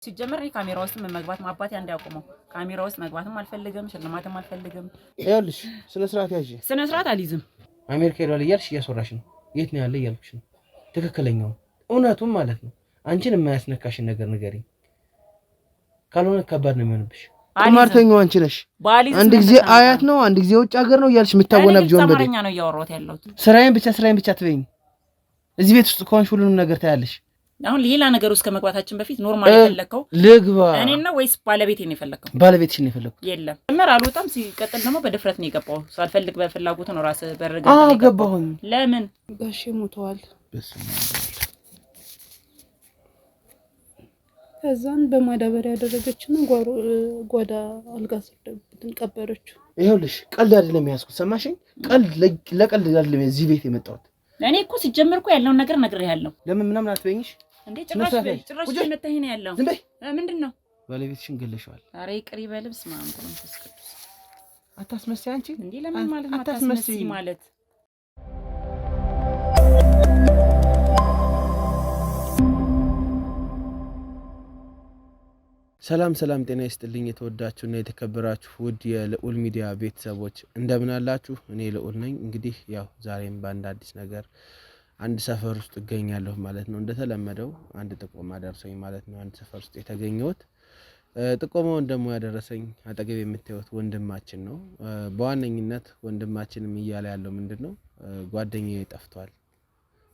ሲጀመር ካሜራ ውስጥ መግባት ማባቴ አንዳያቆመው ካሜራ ውስጥ መግባትም አልፈልግም ሽልማትም አልፈልግም ይኸውልሽ ስነ ስርዓት ያዢ ስነ ስርዓት አልይዝም አሜሪካ ሄዷል እያልሽ እያስወራሽ ነው የት ነው ያለ እያልኩሽ ነው ትክክለኛው እውነቱም ማለት ነው አንቺን የማያስነካሽን ነገር ንገሪኝ ካልሆነ ከባድ ነው የሚሆንብሽ ቁማርተኛው አንቺ ነሽ አንድ ጊዜ አያት ነው አንድ ጊዜ ውጭ ሀገር ነው እያልሽ የምታወናብጂው ወንበዴ አማርኛ ነው እያወራሁት ያለሁት ስራዬን ብቻ ትበይኝ እዚህ ቤት ውስጥ ከሆንሽ ሁሉንም ነገር ታያለሽ አሁን ሌላ ነገር ውስጥ ከመግባታችን በፊት ኖርማል የፈለከው ልግባ እኔና ወይስ ባለቤቴ ነው የፈለከው ባለቤትሽ ነው የፈለኩት የለም መመር አልወጣም ሲቀጥል ደግሞ በድፍረት ነው የገባው ሳልፈልግ በፍላጎት ነው ራስ በረጋ ገባሁኝ ለምን ጋሼ ሞተዋል ከዛን በማዳበሪያ ያደረገችና ጓዳ አልጋ ሰደብትን ቀበረችው ይኸውልሽ ቀልድ አይደለም ያስኩት ሰማሽኝ ቀልድ ለቀልድ አይደለም እዚህ ቤት የመጣሁት እኔ እኮ ሲጀምር እኮ ያለውን ነገር ነግሬሃለሁ ለምን ምናምን አትበይኝሽ እንዴ ጭራሽ መተህ ነው ያለው ዝም በይ ምንድነው ባለቤትሽን ገለሽዋል አሬ ቅሪ በልብስ ማን ቆንጆስ ቅዱስ አታስመስይ አንቺ እንዴ ለምን ማለት አታስመስይ ማለት ሰላም ጤና ይስጥልኝ የተወዳችሁና የተከበራችሁ ውድ የልዑል ሚዲያ ቤተሰቦች እንደምን አላችሁ እኔ ልዑል ነኝ እንግዲህ ያው ዛሬም በአንድ አዲስ ነገር አንድ ሰፈር ውስጥ እገኛለሁ ማለት ነው እንደተለመደው አንድ ጥቆማ ደርሶኝ ማለት ነው አንድ ሰፈር ውስጥ የተገኘሁት ጥቆማውን ደግሞ ያደረሰኝ አጠገብ የምታዩት ወንድማችን ነው በዋነኝነት ወንድማችንም እያለ ያለው ምንድነው ጓደኛዬ ጠፍቷል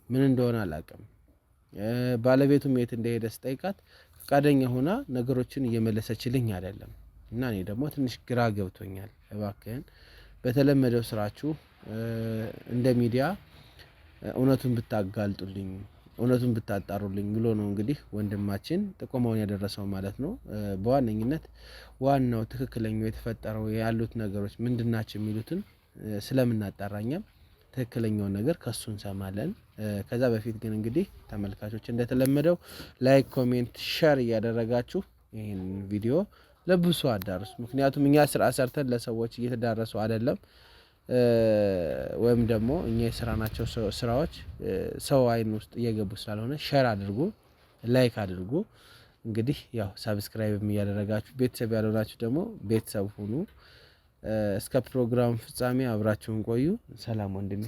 ምን እንደሆነ አላውቅም ባለቤቱም የት እንደሄደ ስጠይቃት ፈቃደኛ ሆና ነገሮችን እየመለሰችልኝ አይደለም እና እኔ ደግሞ ትንሽ ግራ ገብቶኛል እባክህን በተለመደው ስራችሁ እንደ ሚዲያ እውነቱን ብታጋልጡልኝ እውነቱን ብታጣሩልኝ ብሎ ነው እንግዲህ ወንድማችን ጥቆማውን ያደረሰው ማለት ነው በዋነኝነት ዋናው ትክክለኛው የተፈጠረው ያሉት ነገሮች ምንድናቸው የሚሉትን ስለምናጣራኛም ትክክለኛው ነገር ከሱ እንሰማለን ከዛ በፊት ግን እንግዲህ ተመልካቾች እንደተለመደው ላይክ ኮሜንት ሼር ያደረጋችሁ ይሄን ቪዲዮ ለብዙ አዳርሱ ምክንያቱም እኛ ስራ ሰርተን ለሰዎች እየተዳረሱ አይደለም ወይም ደግሞ እኛ የሰራናቸው ስራዎች ሰው አይን ውስጥ እየገቡ ስላልሆነ ሼር አድርጉ ላይክ አድርጉ እንግዲህ ያው ሰብስክራይብም ያደረጋችሁ ቤተሰብ ያልሆናችሁ ደግሞ ቤተሰብ ሁኑ እስከ ፕሮግራም ፍጻሜ አብራችሁን ቆዩ ሰላም ወንድሜ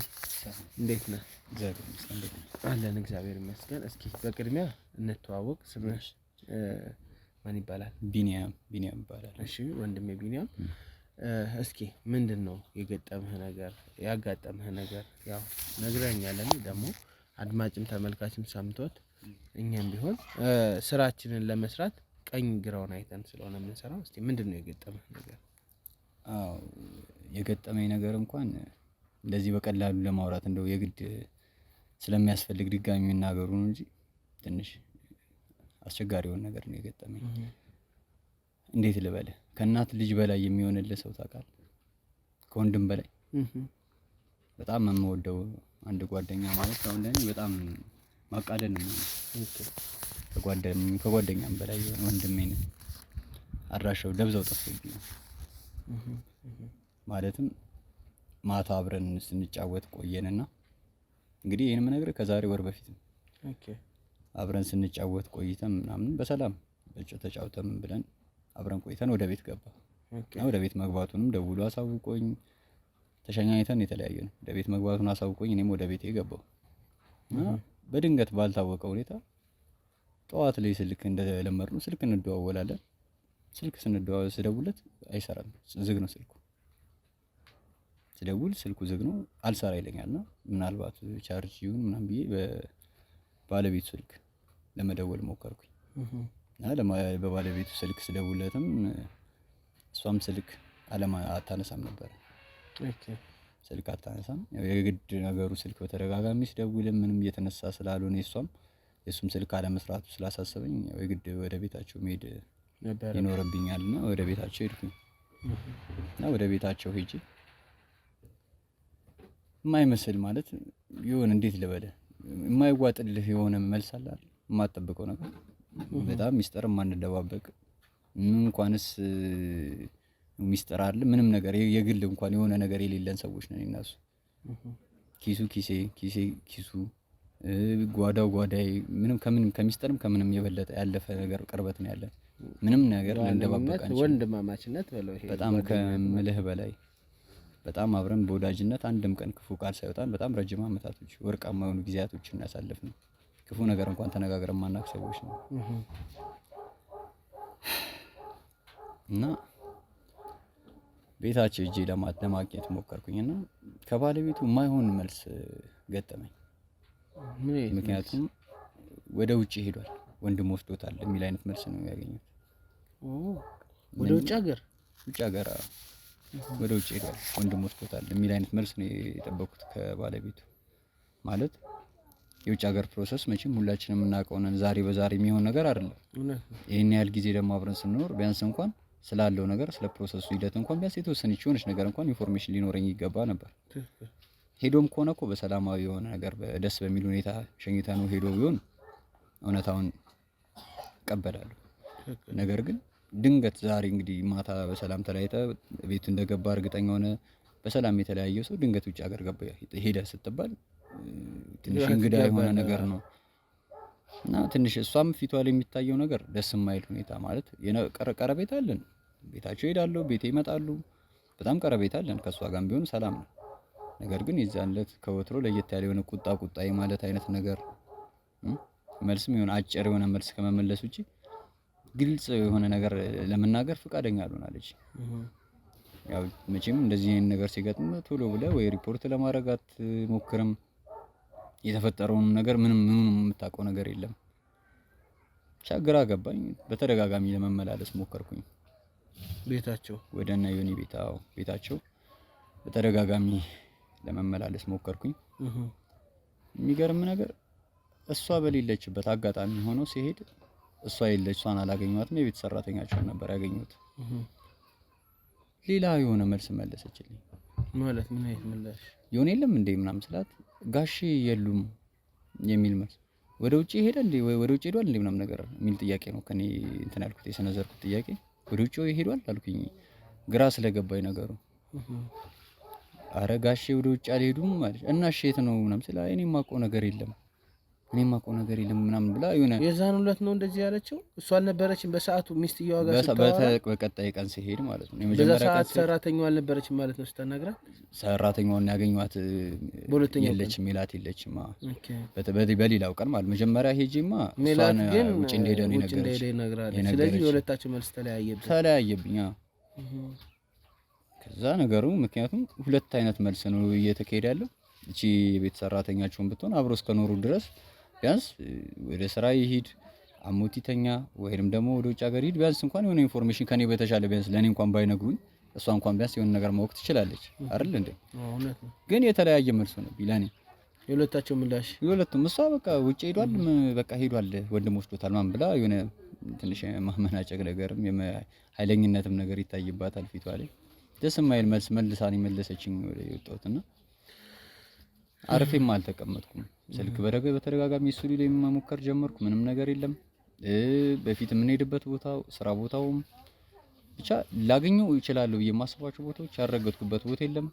እንዴት ነህ እግዚአብሔር ይመስገን አለን እግዚአብሔር ይመስገን እስኪ በቅድሚያ እንተዋወቅ ስምሽ ማን ይባላል ቢኒያም ይባላል እሺ ወንድሜ ቢኒያም እስኪ ምንድነው የገጠመህ ነገር ያጋጠመህ ነገር ያው ነግረኛለህ ደግሞ አድማጭም ተመልካችም ሰምቶት እኛም ቢሆን ስራችንን ለመስራት ቀኝ ግራውን አይተን ስለሆነ የምንሰራው እስቲ ምንድነው የገጠመህ ነገር አው የገጠመኝ ነገር እንኳን እንደዚህ በቀላሉ ለማውራት እንደው የግድ ስለሚያስፈልግ ድጋሚ መናገሩ ነው እንጂ ትንሽ አስቸጋሪውን ነገር ነው የገጠመኝ እንዴት ልበለ ከእናት ልጅ በላይ የሚሆንልህ ሰው ታውቃለህ ከወንድም በላይ በጣም የምወደው አንድ ጓደኛ ማለት ነው እንደኔ በጣም ማቃደን ነው ከጓደኛም በላይ ወንድሜ ነው አድራሻው ደብዛው ጠፍቶብኝ ማለትም ማታ አብረን ስንጫወት ቆየንና እንግዲህ ይሄን ነገር ከዛሬ ወር በፊት ነው አብረን ስንጫወት ቆይተን ምናምን በሰላም ተጫውተን ብለን አብረን ቆይተን ወደ ቤት ገባ ወደ ቤት መግባቱንም ደውሎ አሳውቆኝ ተሸኛኝተን የተለያየን ወደ ቤት መግባቱን አሳውቆኝ እኔም ወደ ቤቴ ገባው በድንገት ባልታወቀ ሁኔታ ጠዋት ላይ ስልክ እንደለመድነው ስልክ እንደዋወላለን ስልክ ስደውልለት አይሰራም ዝግ ነው ስልኩ ስደውል ስልኩ ዝግ ነው አልሰራ ይለኛልና ምናልባት ቻርጅ ይሁን ምናምን ብዬ በባለቤቱ ስልክ ለመደወል ሞከርኩኝ በባለቤቱ ስልክ ስደውልለትም እሷም ስልክ አታነሳም ነበር ስልክ አታነሳም የግድ ነገሩ ስልክ በተደጋጋሚ ስደውልም ምንም እየተነሳ ስላልሆነ የሱም ስልክ አለመስራቱ ስላሳሰበኝ የግድ ወደ ቤታቸው መሄድ ይኖርብኛልና ወደ ቤታቸው ሄድኩኝ እና ወደ ቤታቸው ሄጄ የማይመስል ማለት ይሁን እንዴት ልበለ የማይዋጥልህ የሆነ መልስ አለ አይደል የማትጠብቀው ነገር በጣም ሚስጥር ማንደባበቅ እንኳንስ ሚስጥር አይደል ምንም ነገር የግል እንኳን የሆነ ነገር የሌለን ሰዎች ነን እናሱ ኪሱ ጓዳይ ምንም ከምንም ከሚስጥርም ከምንም የበለጠ ያለፈ ነገር ቅርበት ነው ያለን። ምንም ነገር ለእንደባበቃ ወንድማማችነት በለው ይሄ በጣም ከምልህ በላይ በጣም አብረን በወዳጅነት አንድም ቀን ክፉ ቃል ሳይወጣን በጣም ረጅም አመታቶች ወርቃማ የሆኑ ጊዜያቶችን ያሳለፍን ክፉ ነገር እንኳን ተነጋግረን ማናቅ ሰዎች ነው። እና ቤታቸው እጄ ለማግኘት ሞከርኩኝና ከባለቤቱ የማይሆን መልስ ገጠመኝ። ምክንያቱም ወደ ውጭ ሄዷል ወንድም ወስዶታል የሚል አይነት መልስ ነው ያገኘሁት። ወደ ውጭ ሀገር ወደ ውጭ ሄዷል ወንድም ወስዶታል የሚል አይነት መልስ ነው የጠበቁት ከባለቤቱ። ማለት የውጭ ሀገር ፕሮሰስ መቼም ሁላችንም የምናውቀው ነን። ዛሬ በዛሬ የሚሆን ነገር አይደለም። ይሄን ያህል ጊዜ ደግሞ አብረን ስንኖር ቢያንስ እንኳን ስላለው ነገር ስለ ፕሮሰሱ ሂደት እንኳን ቢያንስ የተወሰነች የሆነች ነገር እንኳን ኢንፎርሜሽን ሊኖረኝ ይገባ ነበር። ሄዶም ከሆነ እኮ በሰላማዊ የሆነ ነገር ደስ በሚል ሁኔታ ሸኝተነው ሄዶ ቢሆን እውነታውን እቀበላለሁ። ነገር ግን ድንገት ዛሬ እንግዲህ ማታ በሰላም ተለያይተ ቤት እንደገባ እርግጠኛ ሆነ በሰላም የተለያየው ሰው ድንገት ውጭ ሀገር ገባ ሄደ ስትባል ትንሽ እንግዳ የሆነ ነገር ነው እና ትንሽ እሷም ፊቷ ላይ የሚታየው ነገር ደስ የማይል ሁኔታ ማለት ቀረቤታ አለን። ቤታቸው ሄዳለሁ፣ ቤቴ ይመጣሉ። በጣም ቀረቤታ አለን። ከሷ ጋርም ቢሆን ሰላም ነው። ነገር ግን የዛን ዕለት ከወትሮ ለየት ያለ የሆነ ቁጣ ማለት አይነት ነገር መልስም የሆነ አጭር የሆነ መልስ ከመመለስ ውጪ ግልጽ የሆነ ነገር ለመናገር ፈቃደኛ አልሆናለች። ያው መቼም እንደዚህ አይነት ነገር ሲገጥም ቶሎ ብለህ ወይ ሪፖርት ለማድረግ አትሞክርም። የተፈጠረውን ነገር ምንም የምታውቀው ነገር የለም። ቻግራ ገባኝ። በተደጋጋሚ ለመመላለስ ሞከርኩኝ ቤታቸው ወደና ዮኒ ቤታቸው በተደጋጋሚ ለመመላለስ ሞከርኩኝ። የሚገርም ነገር እሷ በሌለችበት አጋጣሚ ሆኖ ሲሄድ እሷን አላገኘኋትም። የቤት ሰራተኛቸውን ነበር ያገኘሁት። ሌላ የሆነ መልስ መለሰችልኝ። ማለት ምን አይነት ምላሽ? ዮኒ የለም እንዴ ምናምን ስላት ጋሼ የሉም የሚል መልስ። ወደ ውጭ ሄዷል እንዴ ምናምን ነገር የሚል ጥያቄ ነው ከኔ እንትን ያልኩት የሰነዘርኩት ጥያቄ። ወደ ውጭ ሄዷል አልኩኝ ግራ ስለገባኝ ነገሩ። አረ ጋሼ ወደ ውጭ አልሄዱም ማለት እና እሺ የት ነው ምናምን ስላ እኔ የማውቀው ነገር የለም ምናምን ብላ የሆነ የዛን ሁለት ነው እንደዚህ ያለችው። እሷ አልነበረችም በሰዓቱ ሚስትየዋ ጋር በቀጣይ ቀን ሲሄድ ማለት ነው። የመጀመሪያ ቀን ሰራተኛዋ አልነበረችም ማለት ነው ስታናግራት። ሰራተኛዋን ያገኘኋት የለችም፣ ሜላት የለችም። በሌላው ቀን ማለት መጀመሪያ ሄጄማ እሷን ውጭ እንደሄደ ነው የነገረችኝ። ስለዚህ የሁለታቸው መልስ ተለያየብኝ። ከዛ ነገሩ ምክንያቱም ሁለት አይነት መልስ ነው እየተካሄደ ያለው። እቺ የቤት ሰራተኛቸውን ብትሆን አብሮ እስከኖሩ ድረስ ቢያንስ ወደ ስራ ይሄድ አሞቲተኛ ወይንም ደግሞ ወደ ውጭ ሀገር ይሄድ ቢያንስ እንኳን የሆነ ኢንፎርሜሽን ከኔ በተሻለ ቢያንስ ለኔ እንኳን ባይነግሩኝ እሷ እንኳን ቢያንስ የሆነ ነገር ማወቅ ትችላለች አይደል እንዴ? እውነት ነው። ግን የተለያየ መልስ ነው ቢላኔ የሁለታቸው ምላሽ የሁለቱም እሷ በቃ ውጭ ሄዷል በቃ ሄዷል ወንድም ወስዶታል ማን ብላ የሆነ ትንሽ ማመናጨቅ ነገርም ኃይለኝነትም ነገር ይታይባታል ፊቷ ላይ። ደስ የማይል መልስ መልሳኔ መለሰችኝ ወደ የወጣሁትና አርፌም አልተቀመጥኩም። ስልክ በተደጋጋሚ ስቱዲዮ ላይ መሞከር ጀመርኩ። ምንም ነገር የለም። በፊት የምንሄድበት ቦታው ስራ ቦታውም ብቻ ላገኘው ይችላል ብዬ የማስባቸው ቦታዎች ያረጋግጥኩበት ቦታ የለም።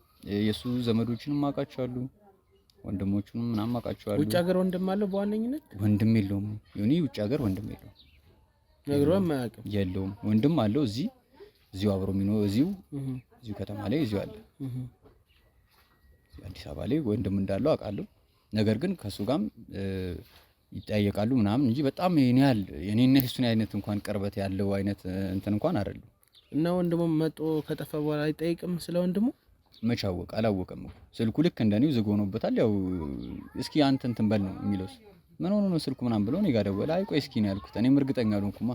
የሱ ዘመዶችንም አውቃቸዋለሁ፣ ወንድሞቹንም ምናምን አውቃቸዋለሁ። ውጭ ሀገር ወንድም አለው በዋነኝነት ወንድም የለውም። ዮኒ ውጭ ሀገር ወንድም የለውም። ነግሮም አያውቅም። የለውም። ወንድም አለው እዚሁ አብሮ የሚኖር እዚሁ ከተማ ላይ እዚሁ አለ። አዲስ አበባ ላይ ወንድም እንዳለው አውቃለሁ። ነገር ግን ከሱ ጋርም ይጠያየቃሉ ምናምን እንጂ በጣም የኔና እሱን አይነት እንኳን ቅርበት ያለው አይነት እንትን እንኳን አይደለም። እና ወንድሙ መጦ ከጠፋ በኋላ አይጠይቅም ስለ ወንድሙ? መቻወቅ አላወቀም እኮ ስልኩ ልክ እንደኔው ዝግ ሆኖበታል። ያው እስኪ አንተ እንትን በል ነው የሚለው። ምን ሆኖ ነው ስልኩ ምናምን ብሎ እኔ ጋር ደወለ። አይ ቆይ እስኪ ነው ያልኩት። እኔም እርግጠኛ አልሆንኩማ።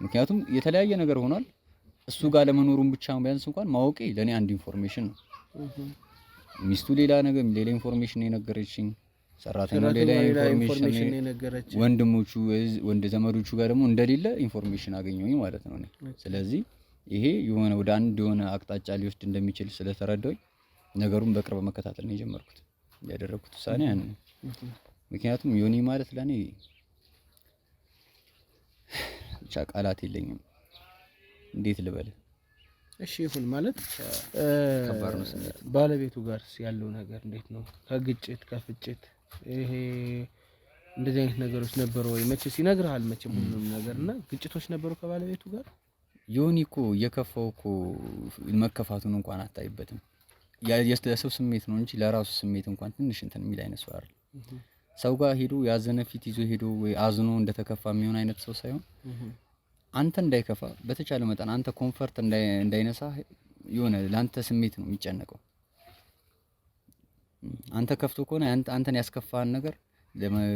ምክንያቱም የተለያየ ነገር ሆኗል። እሱ ጋር ለመኖሩም ብቻ ቢያንስ እንኳን ማወቄ ለኔ አንድ ኢንፎርሜሽን ነው። ሚስቱ ሌላ ኢንፎርሜሽን የነገረችኝ፣ ሰራተኛው ሌላ ኢንፎርሜሽን የነገረችኝ፣ ወንድ ዘመዶቹ ጋር ደግሞ እንደሌለ ኢንፎርሜሽን አገኘሁኝ ማለት ነው። ስለዚህ ይሄ የሆነ ወደ አንድ የሆነ አቅጣጫ ሊወስድ እንደሚችል ስለተረዳሁኝ ነገሩን በቅርብ መከታተል ነው የጀመርኩት። ያደረኩት ውሳኔ ያን ነው። ምክንያቱም ዮኒ ማለት ለኔ ብቻ ቃላት የለኝም። እንዴት ልበል? እሺ ይሁን ማለት ከባድ ነው ስሜት። ባለቤቱ ጋር ያለው ነገር እንዴት ነው? ከግጭት ከፍጭት ይሄ እንደዚህ አይነት ነገሮች ነበሩ ወይ? መቼስ ይነግርሃል መቼም ሁሉም ነገርና ግጭቶች ነበሩ ከባለቤቱ ጋር? ዮኒ እኮ እየከፋው እኮ መከፋቱን እንኳን አታይበትም። የሰው ስሜት ነው እንጂ ለራሱ ስሜት እንኳን ትንሽ እንትን የሚል አይነት ሰው አይደል። ሰው ጋር ሄዶ ያዘነ ፊት ይዞ ሄዶ ወይ አዝኖ እንደተከፋ የሚሆን አይነት ሰው ሳይሆን አንተ እንዳይከፋ በተቻለ መጠን አንተ ኮምፈርት እንዳይነሳ የሆነ ለአንተ ስሜት ነው የሚጨነቀው። አንተ ከፍቶ ከሆነ አንተን ያስከፋን ነገር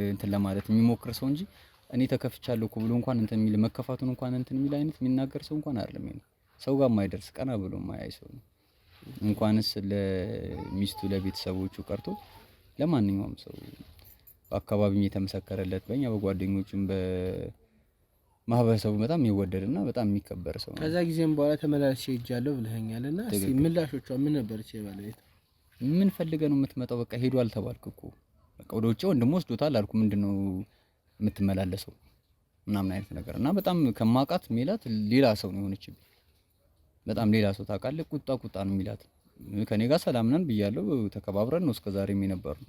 እንትን ለማለት የሚሞክር ሰው እንጂ እኔ ተከፍቻለሁ እኮ ብሎ እንኳን እንትን የሚል መከፋቱን እንኳን እንትን የሚል አይነት የሚናገር ሰው እንኳን አይደለም። ይሄ ሰው ጋር የማይደርስ ቀና ብሎ የማያይ ሰው ነው። እንኳንስ ለሚስቱ ለቤተሰቦቹ ቀርቶ ለማንኛውም ሰው በአካባቢው የተመሰከረለት በእኛ በጓደኞቹም በማህበረሰቡ በጣም የሚወደድና በጣም የሚከበር ሰው ነው። ከዛ ጊዜም በኋላ ተመላልሼ ሄጃለሁ ብለኸኛልና እስኪ ምላሾቿ ምን ነበረች? የባለቤት ምን ፈልገህ ነው የምትመጣው? በቃ ሄዷል ተባልክ እኮ በቃ ወደ ውጭ ወንድም ወስዶታል አልኩ። ምንድነው የምትመላለሰው ምናምን አይነት ነገር እና በጣም ከማውቃት ሜላት ሌላ ሰው ነው የሆነችብኝ። በጣም ሌላ ሰው ታውቃለህ። ቁጣ ነው የሚላት። ከኔ ጋር ሰላም ነን ብያለሁ፣ ተከባብረን ነው እስከዛሬም የነበረው።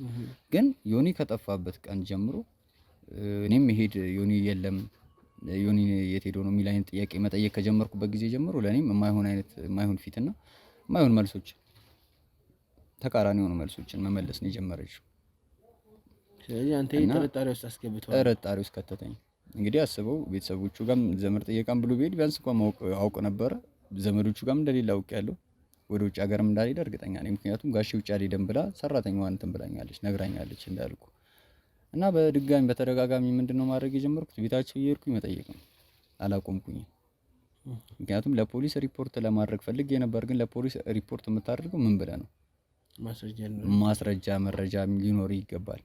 ግን ዮኒ ከጠፋበት ቀን ጀምሮ እኔም ሄድ ዮኒ የለም ዮኒ የት ሄዶ ነው የሚል አይነት ጥያቄ መጠየቅ ከጀመርኩበት ጊዜ ጀምሮ ለኔም የማይሆን ፊትና የማይሆን መልሶች ተቃራኒ የሆኑ መልሶችን መመለስ ነው የጀመረችው። ስለዚህ አንተ ጥርጣሬ ውስጥ አስገብቷል። ጥርጣሬ ውስጥ ከተተኝ። እንግዲህ አስበው ቤተሰቦቹ ጋርም ዘመድ ጥየቃም ብሎ ቢሄድ ቢያንስ እንኳን አውቅ ነበረ። ዘመዶቹ ጋርም እንደሌላ አውቄያለሁ። ወደ ውጭ ሀገርም እንዳልሄድ እርግጠኛ ነኝ። ምክንያቱም ጋሼ ውጭ አልሄድም ብላ ሰራተኛዋ እንትን ብላኛለች፣ ነግራኛለች እንዳልኩ እና በድጋሚ በተደጋጋሚ ምንድነው ማድረግ የጀመርኩት ቤታቸው እየሄድኩኝ መጠየቅ ነው። አላቆምኩኝም። ምክንያቱም ለፖሊስ ሪፖርት ለማድረግ ፈልጌ ነበር። ግን ለፖሊስ ሪፖርት የምታደርገው ምን ብለህ ነው? ማስረጃ መረጃ ሊኖር ይገባል።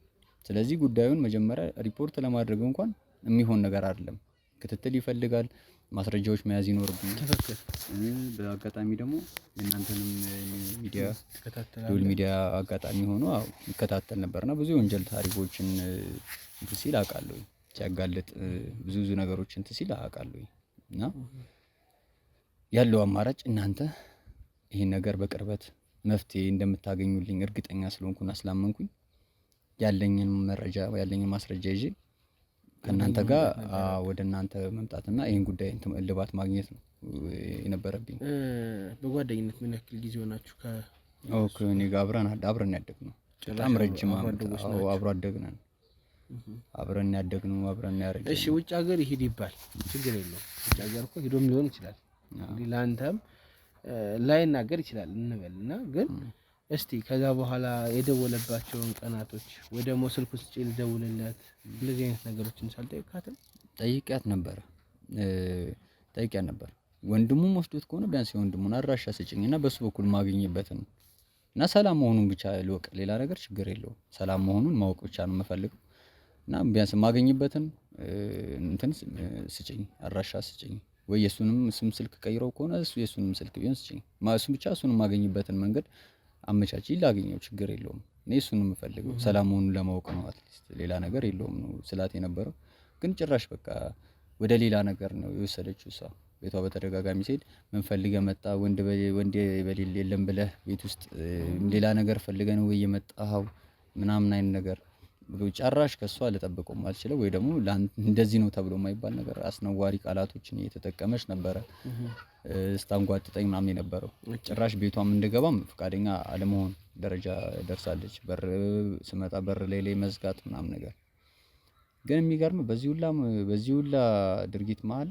ስለዚህ ጉዳዩን መጀመሪያ ሪፖርት ለማድረግ እንኳን የሚሆን ነገር አይደለም። ክትትል ይፈልጋል። ማስረጃዎች መያዝ ይኖርብኛል። ተፈክር በአጋጣሚ ደግሞ የእናንተንም ሚዲያ ዱል ሚዲያ አጋጣሚ ሆኖ ይከታተል ነበርና ብዙ የወንጀል ታሪኮችን እንትን ሲል አውቃለሁ። ሲያጋልጥ ብዙ ነገሮችን እንትን ሲል አውቃለሁ። እና ያለው አማራጭ እናንተ ይሄን ነገር በቅርበት መፍትሄ እንደምታገኙልኝ እርግጠኛ ስለሆንኩና ስላመንኩኝ ያለኝን መረጃ ያለኝን ማስረጃ ይዤ ከእናንተ ጋር ወደ እናንተ መምጣትና ይሄን ጉዳይ እልባት ማግኘት ነው የነበረብኝ። በጓደኝነት ምን ያክል ጊዜ ሆናችሁ? ኦኬ እኔ ጋር አብረን ያደግነው በጣም ረጅም ዓመት አብሮ አደግነን። አብረን ያደግነው አብረን ያረጀነው። እሺ ውጭ ሀገር ይሄድ ይባል ችግር የለውም። ውጭ ሀገር እኮ ሄዶም ሊሆን ይችላል። እንግዲህ ለአንተም ላይናገር ይችላል እንበልና ግን እስቲ ከዛ በኋላ የደወለባቸውን ቀናቶች ወይ ደግሞ ስልኩ ስጪ ልደውልለት እንደዚህ አይነት ነገሮችን ሳልጠይቃትም ጠይቂያት ነበር። ወንድሙም ወስዶት ከሆነ ቢያንስ የወንድሙን አድራሻ ስጪኝና በሱ በኩል ማግኘበትን እና ሰላም መሆኑን ብቻ ልወቅ። ሌላ ነገር ችግር የለውም። ሰላም መሆኑን ማወቅ ብቻ ነው የምፈልገው እና ቢያንስ ማግኘበትን እንትን ስጪኝ፣ አድራሻ ስጪኝ። ወይ የሱንም ስም ስልክ ቀይረው ከሆነ እሱ የሱንም ስልክ ቢሆን ስጪኝ። እሱን ብቻ እሱን ማገኝበትን መንገድ አመቻች ላገኘው ችግር የለውም። እኔ እሱን ነው የምፈልገው። ሰላም መሆኑን ለማወቅ ነው። አትሊስት ሌላ ነገር የለውም ነው ስላት የነበረው። ግን ጭራሽ በቃ ወደ ሌላ ነገር ነው የወሰደችው እሷ። ቤቷ በተደጋጋሚ ሲሄድ ምን ፈልገህ መጣ? ወንድ በሌል የለም ብለህ ቤት ውስጥ ሌላ ነገር ፈልገህ ነው ወይ የመጣኸው? ምናምን አይነት ነገር ጭራሽ ከሷ ልጠብቀው አልችልም። ወይ ደግሞ እንደዚህ ነው ተብሎ የማይባል ነገር አስነዋሪ ቃላቶችን እየተጠቀመች ነበረ ስታንጓጥጠኝ ምናምን የነበረው። ጭራሽ ቤቷም እንድገባም ፈቃደኛ አለመሆን ደረጃ ደርሳለች። በር ስመጣ በር ላይ መዝጋት ምናምን ነገር። ግን የሚገርም በዚህ ሁላ ድርጊት መሀል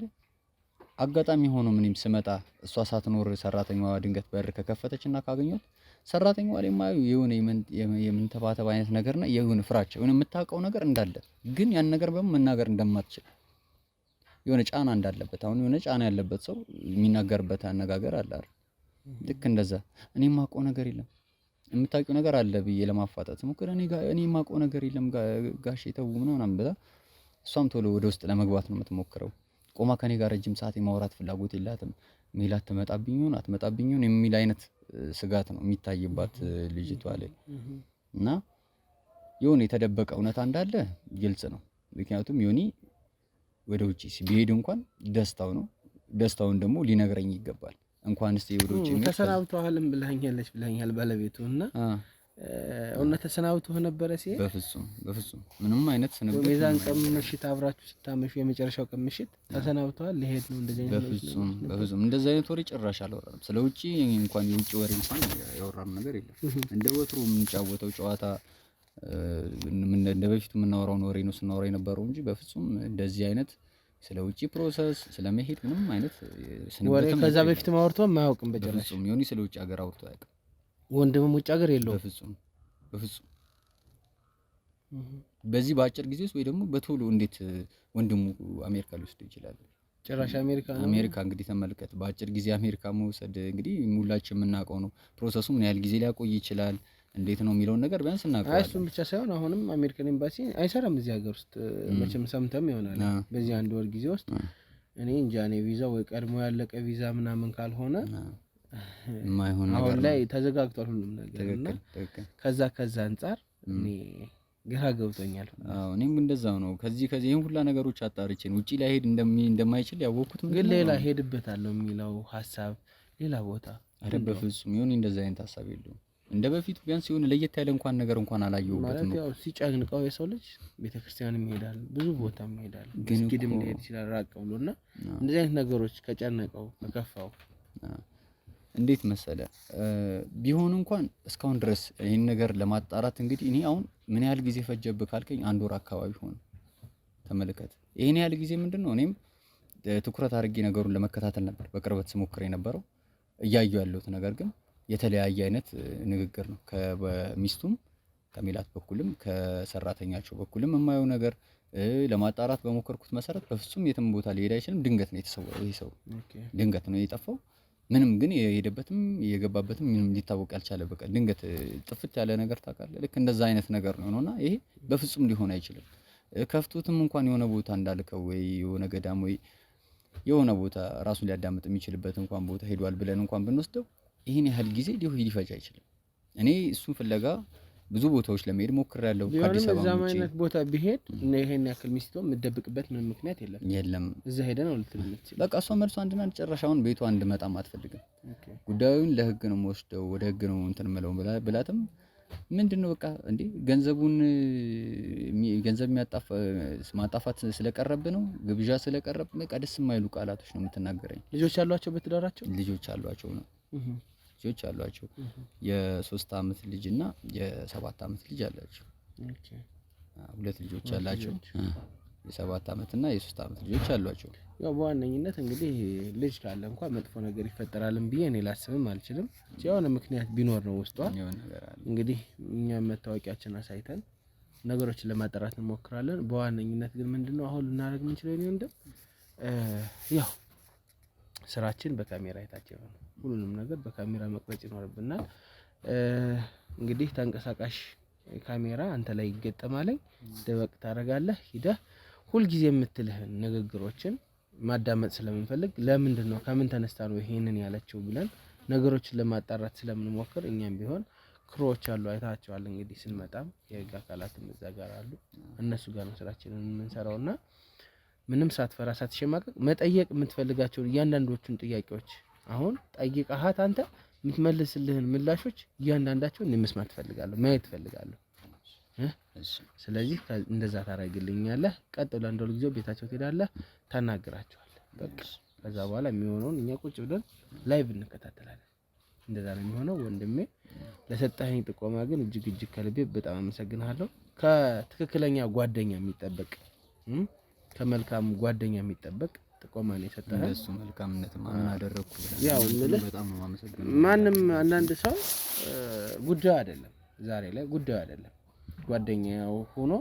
አጋጣሚ ሆኖ ምንም ስመጣ እሷ ሳትኖር ሰራተኛዋ ድንገት በር ከከፈተችና ካገኘሁት ሰራተኛዋ ላይ ማየው የሆነ የምንተባተብ አይነት ነገርና የሆነ ፍራቻ የሆነ የምታውቀው ነገር እንዳለ ግን ያን ነገር መናገር እንደማትችል የሆነ ጫና እንዳለበት አሁን የሆነ ጫና ያለበት ሰው የሚናገርበት አነጋገር አለ አይደል? ልክ እንደዛ እኔ የማውቀው ነገር የለም የምታውቂው ነገር አለ ብዬ ለማፋጠጥ ሞክረ እኔ የማውቀው ነገር የለም ጋሼ ተው ምናምን ብላ እሷም ቶሎ ወደ ውስጥ ለመግባት ነው የምትሞክረው። ቆማ ከኔ ጋር ረጅም ሰዓት የማውራት ፍላጎት የላትም። ሜላት ትመጣብኝ ይሆን አትመጣብኝ ይሆን የሚል አይነት ስጋት ነው የሚታይባት ልጅቷ ላይ እና የሆነ የተደበቀ እውነታ እንዳለ ግልጽ ነው። ምክንያቱም ዮኒ ወደ ውጪ ቢሄድ እንኳን ደስታው ነው። ደስታውን ደግሞ ሊነግረኝ ይገባል። እንኳን እስቲ ወደ ውጪ ተሰናብተዋልም ብለኛል ባለቤቱ እና እውነት ተሰናብቶ ነበረ ሲሄድ? በፍጹም ምንም አይነት ስንብት በሜዛን ቀን ምሽት አብራችሁ ስታመሹ የመጨረሻው ቀን ምሽት ተሰናብተዋል ሊሄድ ነው እንደዚህ አይነት በፍጹም እንደዚህ አይነት ወሬ ጭራሽ አልወራንም። ስለ ውጪ እንኳን የውጪ ወሬ እንኳን ያወራን ነገር የለም። እንደ ወትሮ የምንጫወተው ጨዋታ እንደ በፊቱ የምናወራውን ወሬ ነው ስናወራ የነበረው እንጂ በፍጹም እንደዚህ አይነት ስለ ውጪ ፕሮሰስ ስለመሄድ ምንም አይነት ወሬ ከዛ በፊት ማውርቶ ማያውቅም። በጭራሽ ዮኒ ስለ ውጪ ሀገር አውርቶ አያውቅም። ወንድምም ውጭ ሀገር የለውም በፍጹም። በዚህ በአጭር ጊዜ ውስጥ ወይ ደግሞ በቶሎ እንዴት ወንድሙ አሜሪካ ሊወስድ ይችላል? ጭራሽ አሜሪካ እንግዲህ ተመልከት፣ በአጭር ጊዜ አሜሪካ መውሰድ እንግዲህ ሁላችን የምናውቀው ነው። ፕሮሰሱ ምን ያህል ጊዜ ሊያቆይ ይችላል እንዴት ነው የሚለውን ነገር ቢያንስ እናውቀዋለን። እሱም ብቻ ሳይሆን አሁንም አሜሪካን ኤምባሲ አይሰራም እዚህ ሀገር ውስጥ መቼም ሰምተም ይሆናል። በዚህ አንድ ወር ጊዜ ውስጥ እኔ እንጃ ቪዛ ወይ ቀድሞ ያለቀ ቪዛ ምናምን ካልሆነ ማይሆን ነገር አሁን ላይ ተዘጋግቷል ሁሉም ነገር እና ከዛ አንፃር እኔ ግራ ገብቶኛል። እኔም እንደዛው ነው። ከዚህ ይሄን ሁላ ነገሮች አጣርቼን ውጪ ላይ ሄድ እንደማይችል ያወቅኩት ግን ሌላ ሄድበታለሁ የሚለው ሐሳብ ሌላ ቦታ አይደል? በፍጹም ይሁን እንደዛ አይነት ሐሳብ የለውም። እንደ በፊቱ ቢያንስ የሆነ ለየት ያለ ነገር እንኳን አላየሁበትም ነው። ያው ሲጨንቀው የሰው ልጅ ቤተክርስቲያንም ይሄዳል፣ ብዙ ቦታም ይሄዳል፣ መስጊድም ሊሄድ ይችላል ራቅ ብሎና እንደዚህ አይነት ነገሮች ከጨነቀው ከከፋው እንዴት መሰለ ቢሆን እንኳን እስካሁን ድረስ ይሄን ነገር ለማጣራት እንግዲህ እኔ አሁን ምን ያህል ጊዜ ፈጀብህ ካልከኝ 1 ወር አካባቢ ሆነ። ተመልከት ይሄን ያህል ጊዜ ምንድነው እኔም ትኩረት አድርጌ ነገሩን ለመከታተል ነበር በቅርበት ስሞክር የነበረው እያየሁ ያለሁት ነገር ግን የተለያየ አይነት ንግግር ነው። ከሚስቱም ከሚላት በኩልም ከሰራተኛቸው በኩልም የማየው ነገር ለማጣራት በሞከርኩት መሰረት በፍጹም የትም ቦታ ሊሄድ አይችልም። ድንገት ነው የተሰወረው ይሄ ሰው ድንገት ነው የጠፋው። ምንም ግን የሄደበትም የገባበትም ምንም ሊታወቅ ያልቻለ በቃ ድንገት ጥፍት ያለ ነገር ታውቃለህ። ልክ እንደዛ አይነት ነገር ነውና ይሄ በፍጹም ሊሆን አይችልም። ከፍቶትም እንኳን የሆነ ቦታ እንዳልከው ወይ የሆነ ገዳም ወይ የሆነ ቦታ ራሱን ሊያዳምጥ የሚችልበት እንኳን ቦታ ሄዷል ብለን እንኳን ብንወስደው ይሄን ያህል ጊዜ ሊፈጅ አይችልም። እኔ እሱን ፍለጋ ብዙ ቦታዎች ለመሄድ ሞክሬያለሁ። ከአዲስ አበባ ነው አይነት ቦታ ቢሄድ እና ይሄን ያክል ሚስቶ የምትደብቅበት ምንም ምክንያት የለም። እዛ ሄደ ነው ልትልምት በቃ እሷ መልሷ አንድና ጨረሻውን ቤቷ እንድመጣም አትፈልግም። ጉዳዩን ለህግ ነው የምወስደው ወደ ህግ ነው እንትን የምለው ብላትም ምንድነው በቃ እንዴ ገንዘብ ማጣፋት ስለቀረብ ነው ግብዣ ስለቀረብ በቃ ደስ የማይሉ ቃላቶች ነው የምትናገረኝ። ልጆች ያሏቸው በትዳራቸው ልጆች አሏቸው ነው ልጆች አሏቸው። የ3 አመት ልጅ እና የ7 አመት ልጅ አላቸው። ሁለት ልጆች አላቸው። የ7 አመት እና የ3 አመት ልጆች አሏቸው። ያው በዋነኝነት እንግዲህ ልጅ ካለ እንኳን መጥፎ ነገር ይፈጠራልም ብዬ እኔ ላስብም አልችልም። የሆነ ምክንያት ቢኖር ነው ውስጧ። እንግዲህ እኛም መታወቂያችን አሳይተን ነገሮችን ለማጣራት እንሞክራለን። በዋነኝነት ግን ምንድነው አሁን ልናደርግ የምንችለው ነው እንደ ያው ስራችን በካሜራ የታጀበ ነው። ሁሉንም ነገር በካሜራ መቅረጽ ይኖርብናል። እንግዲህ ተንቀሳቃሽ ካሜራ አንተ ላይ ይገጠማል። ደበቅ ታደርጋለህ። ሂደህ ሁልጊዜ የምትልህን ንግግሮችን ማዳመጥ ስለምንፈልግ ለምንድነው ከምን ተነስታ ነው ይሄንን ያለችው ብለን ነገሮችን ለማጣራት ስለምንሞክር እኛም ቢሆን ክሮዎች አሉ አይታቸዋል። እንግዲህ ስንመጣም የህግ አካላትም እዛ ጋር አሉ። እነሱ ጋር ነው ስራችንን የምንሰራውና ምንም ሳትፈራ ሳትሸማቀቅ መጠየቅ የምትፈልጋቸው እያንዳንዶቹን ጥያቄዎች አሁን ጠይቀሃት አንተ የምትመልስልህን ምላሾች እያንዳንዳቸውን መስማት ፈልጋለሁ፣ ማየት ፈልጋለሁ። ስለዚህ እንደዛ ታደርግልኛለህ። ቀጥ ብለህ እንደው ጊዜው ቤታቸው ትሄዳለህ፣ ታናግራቸዋለህ። በቃ ከዛ በኋላ የሚሆነውን እኛ ቁጭ ብለን ላይቭ እንከታተላለን። እንደዛ ነው የሚሆነው። ወንድሜ ለሰጠኸኝ ጥቆማ ግን እጅግ ከልቤ በጣም አመሰግናለሁ። ከትክክለኛ ጓደኛ የሚጠበቅ ከመልካም ጓደኛ የሚጠበቅ ጥቆማ ነው የሰጠኸኝ። እሱ መልካምነት ማን አደረኩ ያው በጣም ነው የማመሰግነው። ማንም አንዳንድ ሰው ጉዳዩ አይደለም ዛሬ ላይ ጉዳዩ አይደለም ጓደኛው ሆኖ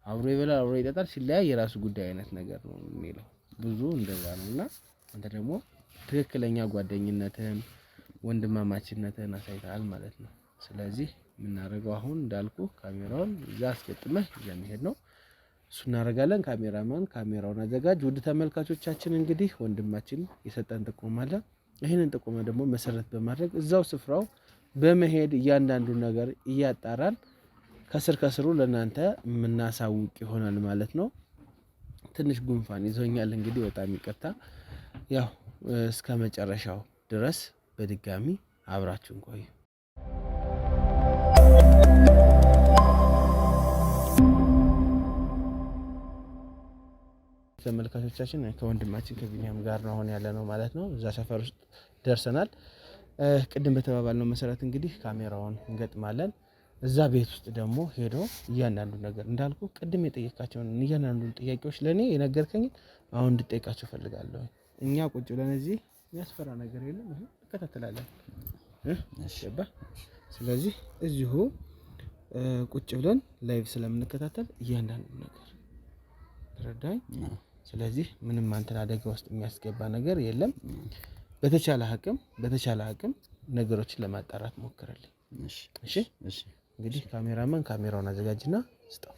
አብሮ ይበላል አብሮ ይጠጣል ሲለያይ የራሱ ጉዳይ አይነት ነገር ነው የሚለው ብዙ እንደዛ ነውና አንተ ደግሞ ትክክለኛ ጓደኝነትህን ወንድማማችነትህን አሳይተሃል ማለት ነው። ስለዚህ የምናደርገው አሁን እንዳልኩ ካሜራውን እዛ አስገጥመህ ለመሄድ ነው። እሱ እናደርጋለን። ካሜራውን አዘጋጅ። ውድ ተመልካቾቻችን እንግዲህ ወንድማችን የሰጠን ጥቆማ አለ። ይሄንን ጥቆማ ደግሞ መሰረት በማድረግ እዛው ስፍራው በመሄድ እያንዳንዱ ነገር እያጣራን ከስሩ ለናንተ የምናሳውቅ ይሆናል ማለት ነው። ትንሽ ጉንፋን ይዞኛል እንግዲህ በጣም ይቅርታ። ያው እስከ መጨረሻው ድረስ በድጋሚ አብራችሁን ቆዩ። ተመልካቾቻችን ከወንድማችን ከቢኒያም ጋር ነው አሁን ያለ ነው ማለት ነው። እዛ ሰፈር ውስጥ ደርሰናል። ቅድም በተባባልነው መሰረት እንግዲህ ካሜራውን እንገጥማለን። እዛ ቤት ውስጥ ደግሞ ሄዶ እያንዳንዱ ነገር እንዳልኩ ቅድም የጠየቃቸውን እያንዳንዱ ጥያቄዎች ለኔ የነገርከኝ አሁን እንድጠይቃቸው ፈልጋለሁ። እኛ ቁጭ ብለን እዚህ የሚያስፈራ ነገር የለም፣ ይሄ እንከታተላለን። ስለዚህ እዚሁ ቁጭ ብለን ላይቭ ስለምንከታተል እያንዳንዱ ነገር ተረዳኝ። ስለዚህ ምንም አንተን አደጋ ውስጥ የሚያስገባ ነገር የለም። በተቻለ አቅም ነገሮችን ለማጣራት ሞክረልኝ። እሺ። እንግዲህ ካሜራማን ካሜራውን አዘጋጅና ስጠው።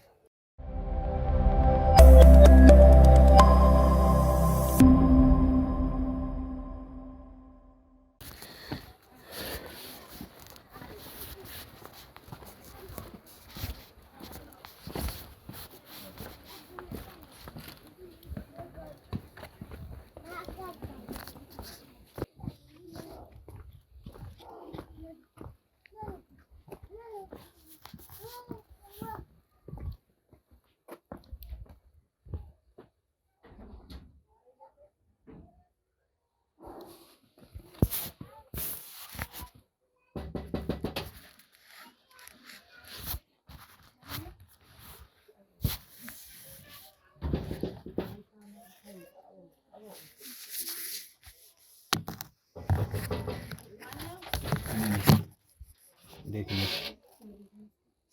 እንዴት ነሽ?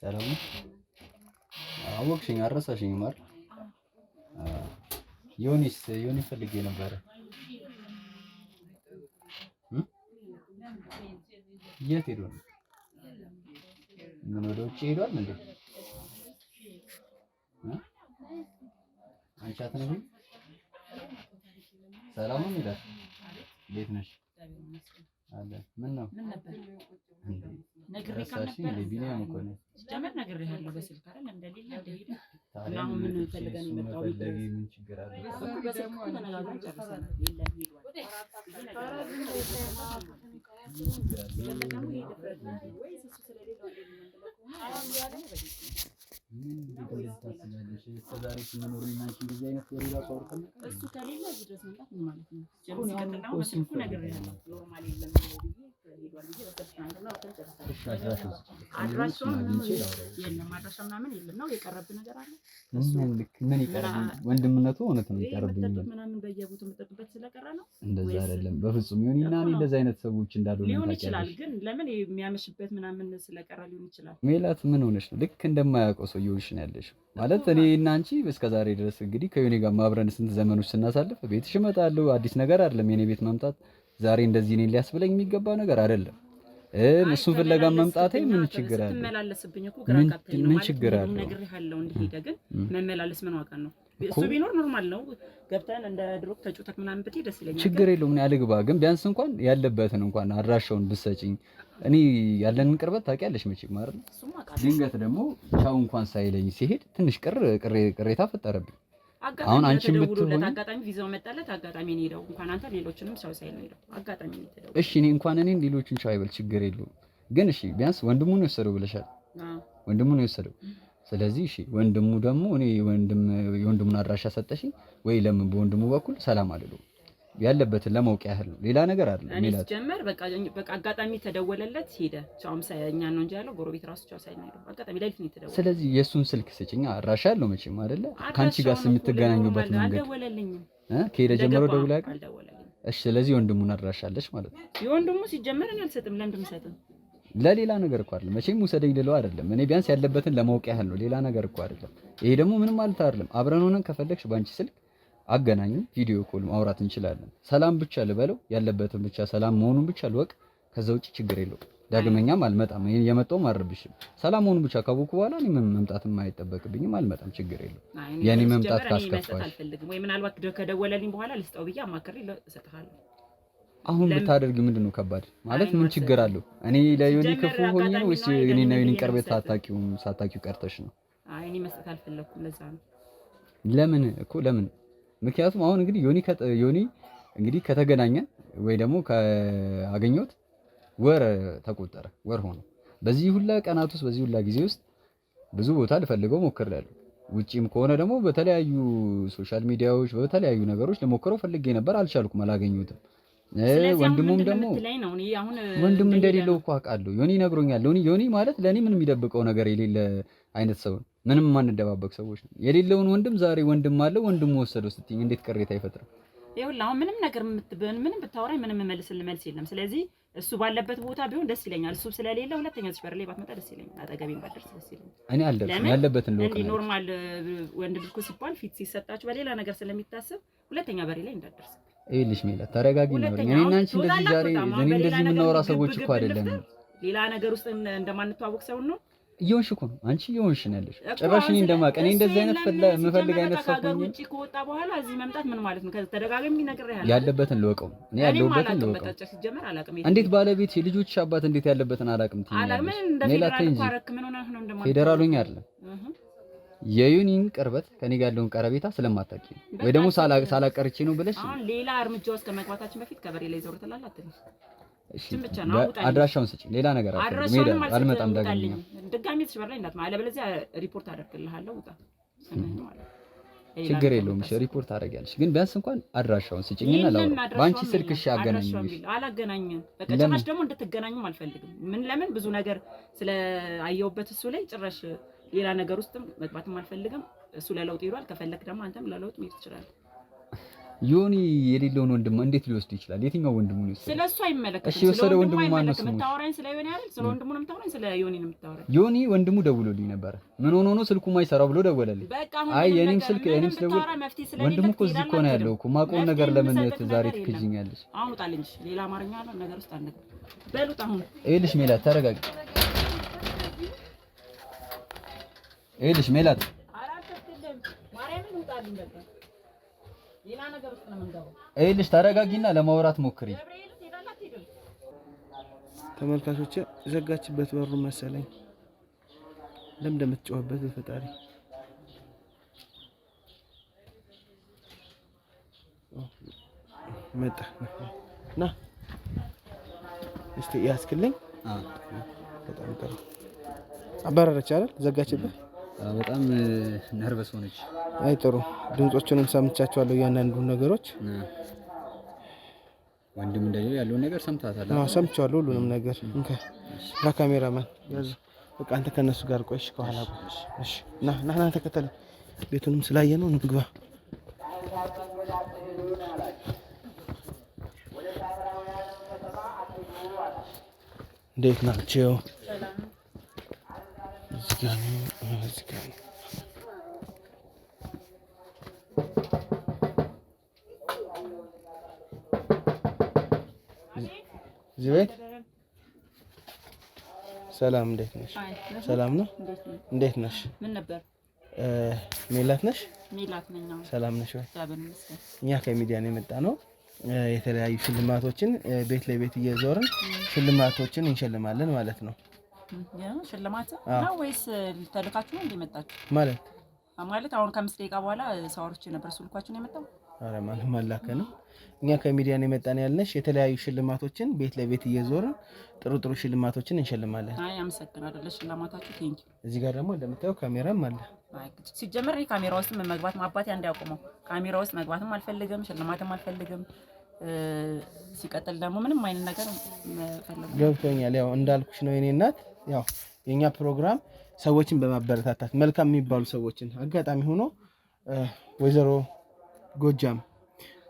ሰላም ነው? አወቅሽኝ? አረሳሽኝ? ማር ዮኒ ፈልጌ ነበረ። የት ሄዶ ነው? ምን ወደ ውጭ ሄዷል እንዴ? አንቺ አትነግሪኝ? ሰላም ነው ይላል። እንዴት ነሽ? አለ ምን ነው? ምን ነበር? ነግሬ ካልነበረ ቢኒያም እኮ ነው ጀመር ነግሬ ያለው በስልክ አይደል እንደሌለ እንደሄደ አሁን ምን ፈልገን የመጣው ምን ችግር አለ? በስልክ ተነጋግረን ጨርሰናል። የለም ወንድምነቱ እውነት ነው የቀረብኝ ምናምን በየቦታው መጠጥበት ስለቀረ ነው። እንደዛ አይደለም በፍጹም ዮኒና እኔ እንደዛ አይነት ሰዎች እንዳሉ ሊሆን ይችላል። ግን ለምን የሚያመሽበት ምናምን ስለቀረ ሊሆን ይችላል። ሜላት ምን ሆነሽ ነው? ልክ እንደማያውቀው ሰው ይውሽ ነው ያለሽ ማለት እኔ እና አንቺ እስከዛሬ ድረስ እንግዲህ ከዮኒ ጋር ማብረን ስንት ዘመኖች ስናሳልፍ ቤትሽ እመጣለሁ። አዲስ ነገር አይደለም የኔ ቤት መምጣት። ዛሬ እንደዚህ እኔን ሊያስብለኝ የሚገባ ነገር አይደለም። እሱን ፍለጋ መምጣቴ ምን ችግር አለ? ስትመላለስብኝ እኮ ግራ ካጣኝ ነው ማለት ነው። ነግሬሃለሁ እንዲሄደ ግን መመላለስ ምን ዋጋ ነው? እሱ ቢኖር ኖርማል ነው። ገብተን እንደ ድሮ ተጫውተክ ምናምን ብትይ ደስ ይለኛል። ችግር የለውም። እኔ አልግባ ግን ቢያንስ እንኳን ያለበትን እንኳን አድራሻውን ብትሰጪኝ እኔ ያለንን ቅርበት ታውቂያለሽ መቼም አይደል? ድንገት ደግሞ ቻው እንኳን ሳይለኝ ሲሄድ ትንሽ ቅሬታ ፈጠረብኝ። አሁን አንቺ የምትሆን አጋጣሚ ቪዛው መጣለት አጋጣሚ ነው ሄደው እንኳን አንተ ሌሎችንም ቻው ሳይል ነው ሄደው አጋጣሚ ነው ሄደው። እሺ እኔ እንኳን ሌሎችን ቻው አይበል ችግር የለውም። ግን እሺ ቢያንስ ወንድሙን ነው የወሰደው ብለሻል። ወንድሙን ነው የወሰደው። ስለዚህ እሺ ወንድሙ ደግሞ እኔ የወንድሙን አድራሻ ሰጠሽኝ ወይ ለምን በወንድሙ በኩል ሰላም አልለው ያለበትን ለማወቅ ያህል ሌላ ነገር አይደለም። እኔ ጀመር በቃ አጋጣሚ ተደወለለት ሄደ። ቻውም ሳይኛ ነው እንጂ ያለው ጎረቤት ራሱ ቻው ሳይል ነው አጋጣሚ ላይፍ ነው ተደወለ። ስለዚህ የሱን ስልክ ስጭኝ አድራሻ ያለው መቼም አይደለ ካንቺ ጋር የምትገናኙበት መንገድ አልደወለልኝም። ከሄደ ጀምሮ ደውላ አልደወለልኝም። እሺ ስለዚህ ወንድሙን አድራሻ አለሽ ማለት ነው። የወንድሙ ሲጀመር እኔ አልሰጥም። ለምን እንደምሰጥም ለሌላ ነገር እኮ አይደለም መቼም ውሰደኝ ልለው አይደለም። እኔ ቢያንስ ያለበትን ለማወቅ ያህል ነው ሌላ ነገር እኮ አይደለም። ይሄ ደግሞ ምንም ማለት አይደለም። አብረን ሆነን ከፈለግሽ ባንቺ ስልክ አገናኙ ቪዲዮ ኮል ማውራት እንችላለን። ሰላም ብቻ ልበለው ያለበትን ብቻ ሰላም መሆኑን ብቻ ልወቅ። ከዛ ውጪ ችግር የለውም። ዳግመኛም አልመጣም። ይሄን የመጣውም አርብሽም ሰላም መሆኑን ብቻ ካወኩ በኋላ እኔ መምጣትም አይጠበቅብኝም። አልመጣም ችግር የለውም። የኔ መምጣት ካስከፋሽ ወይ ምናልባት ከደወለልኝ በኋላ ልስጠው ብዬ አማክሬ እሰጥሃለሁ። አሁን ብታደርጊ ምንድነው ከባድ ማለት ምን ችግር አለው? እኔ ለዮኒ ክፉ ሆኜ ነው ወይስ እኔ እና ዮኒ ቀርቤት ሳታውቂው ቀርተሽ ነው? አይ እኔ መስጠት አልፈለኩም ለዛ ነው። ለምን እኮ ለምን? ምክንያቱም አሁን እንግዲህ ዮኒ እንግዲህ ከተገናኘን ወይ ደግሞ ካገኘሁት ወር ተቆጠረ፣ ወር ሆኖ በዚህ ሁላ ቀናት ውስጥ በዚህ ሁላ ጊዜ ውስጥ ብዙ ቦታ ልፈልገው ሞክሬያለሁ። ውጪም ከሆነ ደግሞ በተለያዩ ሶሻል ሚዲያዎች በተለያዩ ነገሮች ለሞከረው ፈልጌ ነበር፣ አልቻልኩም፣ አላገኙትም። ወንድሙም ደግሞ ወንድም እንደሌለው እኮ አውቃለሁ። ዮኒ ነግሮኛል። ዮኒ ማለት ለኔ ምንም የሚደብቀው ነገር የሌለ አይነት ሰው ነው። ምንም ማንደባበቅ ሰዎች ነው። የሌለውን ወንድም ዛሬ ወንድም አለው ወንድሙ ወሰደው ስትኝ እንዴት ቅሬታ አይፈጥርም? ይኸውልህ አሁን ምንም ነገር ምንም ብታወራኝ ምንም መልስ ይለም። ስለዚህ እሱ ባለበት ቦታ ቢሆን ደስ ይለኛል። እሱ ስለሌለ ሁለተኛ ተሽበር ላይ ባትመጣ ደስ ይለኛል። አጠገቤን ባደርስ ደስ ይለኛል። እኔ አልደርስም ያለበትን ነው። እንዴ ኖርማል ወንድ ልጅ እኮ ሲባል ፊት ሲሰጣችሁ በሌላ ነገር ስለሚታሰብ ሁለተኛ በሬ ላይ እንዳደርስ። ይኸውልሽ ሜላት ተረጋጊ ነው። እኔና አንቺ እንደዚህ ዛሬ እኔ እንደዚህ የምናወራ ሰዎች እኮ አይደለም። ሌላ ነገር ውስጥ እንደማንተዋወቅ ሰው ነው እየሆንሽ እኮ ነው አንቺ እየሆንሽ ነው ያለሽ። ጭራሽ እኔ እንደማውቅ እኔ እንደዚህ አይነት የምፈልግ አይነት ሰው ሆኜ ውጪ ከወጣ በኋላ እዚህ መምጣት ምን ማለት ነው? ተደጋጋሚ ነግሬሃለሁ። ያለበትን ልወቀው እኔ ያለሁበትን ልወቀው። እንዴት ባለቤት የልጆች አባት እንዴት ያለበትን አላውቅም ትይኛለሽ? ሜላት እንጂ ፌደራል ሆኜ አይደለም የዩኒን ቅርበት ከኔ ጋር ያለውን ቀረቤታ ስለማታውቂ ወይ ደግሞ ሳላቀርቼ ነው ብለሽ አሁን ሌላ እርምጃ ውስጥ ከመግባታችን በፊት ከበሬ ላይ ዞር ትላለህ አትልም? እሺ አድራሻውን ስጪኝ። ሌላ ነገር አልመጣም። ድጋሚ ተሽበር ላይ እንዳትመጣ፣ አለበለዚያ ሪፖርት አደርግልሃለሁ። ውጣ። ችግር የለውም። እሺ ሪፖርት አደርጊያለሽ፣ ግን ቢያንስ እንኳን አድራሻውን ስጪኝና ላውራ። ባንቺ ስልክ እሺ አገናኝሽ። አላገናኝም። በቃ ጭራሽ ደግሞ እንድትገናኙም አልፈልግም። ለምን ብዙ ነገር ስለአየሁበት እሱ ላይ ጭራሽ ሌላ ነገር ውስጥም መግባትም አልፈልግም። እሱ ለለውጥ ይሯል። ከፈለክ ደግሞ አንተም ለለውጥ መሄድ ትችላለህ። ዮኒ የሌለውን ወንድም እንዴት ሊወስድ ይችላል? የትኛው ወንድሙ ነው? ስለሱ አይመለከትም። እሺ የወሰደው ወንድሙ ማን ነው? የምታወራኝ ስለ ዮኒ አይደል? ስለ ወንድሙ ነው የምታወራኝ? ስለ ዮኒ ነው የምታወራኝ? ዮኒ ወንድሙ ደውሎልኝ ነበር። ምን ሆኖ ነው ስልኩ ማይሰራው ብሎ ደወለልኝ። አይ የኔም ስልክ ስደውል ወንድሙ እኮ እዚህ እኮ ነው ያለው እኮ ማቆን ነገር ለምን ዛሬ ትክጂኛለሽ? አሁን ውጣልኝ። ሌላ አማርኛ አለ ነገር ውስጥ አንደ በሉት። አሁን ይኸውልሽ ሜላት ተረጋጊ። ይኸውልሽ ሜላት ማርያምን ውጣልኝ በቃ ሌላ ነገር ውስጥ ነው የምንገባው። ይኸውልሽ ተረጋጊና ለማውራት ሞክሪ። ተመልካቾቼ ዘጋችበት በሩ መሰለኝ። ለምን እንደምትጮህበት በፈጣሪ መጣ ና እስቲ ያስክልኝ። በጣም ጥሩ አባረረች አይደል? ዘጋችበት። በጣም ነርቨስ ሆነች። አይ ጥሩ ድምጾቹንም ሰምቻቸዋለሁ። እያንዳንዱ ነገሮች ወንድም እንደሌለ ያለውን ነገር ሰምታታል? አዎ ሰምቻለሁ ሁሉንም ነገር። እንካ ለካሜራማን ያዝ። በቃ አንተ ከነሱ ጋር ቆይሽ፣ ከኋላ ቆይሽ። እሺ ና ተከተለ። ቤቱንም ስላየነው እንግባ። እንዴት ናቸው? እዚህ ጋር እዚህ ቤት ሰላም፣ እንዴት ነሽ? ሰላም ነው። እንዴት ነሽ? ምን ነበር? ሜላት ነሽ? ሜላት ነኝ። ሰላም ነሽ ወይ? እኛ ከሚዲያ ነው የመጣ ነው። የተለያዩ ሽልማቶችን ቤት ለቤት እየዞርን ሽልማቶችን እንሸልማለን ማለት ነው። ሽልማት ነው ወይስ ተልካችሁ ነው እንደመጣችሁ? ማለት አሁን ከ5 ደቂቃ በኋላ ሰዋሮች ነበር ስልኳችሁ ነው የመጣው? አረ ማንም አላከንም። እኛ ከሚዲያ ነው የመጣን ያልነሽ የተለያዩ ሽልማቶችን ቤት ለቤት እየዞርን ጥሩ ሽልማቶችን እንሸልማለን። አይ አመሰግናለሁ ለሽልማታችሁ። ቴንኪ። እዚህ ጋር ደግሞ እንደምታየው ካሜራም አለ። አይ ሲጀመር እኔ ካሜራ ውስጥ መግባት ማባቴ እንዳያቆመው ካሜራ ውስጥ መግባትም አልፈልግም፣ ሽልማትም አልፈልግም። ሲቀጥል ደግሞ ምንም አይነት ነገር ገብቶኛል። ያው እንዳልኩሽ ነው የኔ እናት። ያው የኛ ፕሮግራም ሰዎችን በማበረታታት መልካም የሚባሉ ሰዎችን አጋጣሚ ሆኖ ወይዘሮ ጎጃም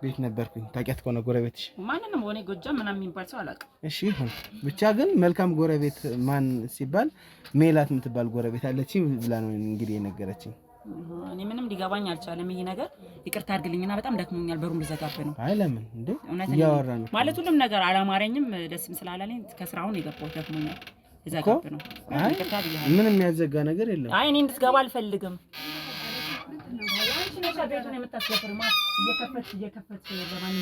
ቤት ነበርኩኝ። ታውቂያት ከሆነ ጎረቤትሽ? ማንንም ሆነ ጎጃም ምናምን የሚባል ሰው አላውቅም። እሺ ይሁን ብቻ ግን መልካም ጎረቤት ማን ሲባል ሜላት የምትባል ጎረቤት አለች ብላ ነው እንግዲህ የነገረችኝ። እኔ ምንም ሊገባኝ አልቻለም ይሄ ነገር። ይቅርታ አድርግልኝና በጣም ደክሞኛል። በሩን ልዘጋብህ ነው። አይ ለምን እንዴ? እያወራን ነው ማለት ሁሉም ነገር አላማረኝም፣ ደስም ስላላለኝ ከስራውን የገባሁት ደክሞኛል። ልዘጋብህ ነው። አይ ምንም የሚያዘጋ ነገር የለም። አይ እኔ እንድትገባ አልፈልግም። ቤቱን የምታስገፍር ማ እየከፈት ለማን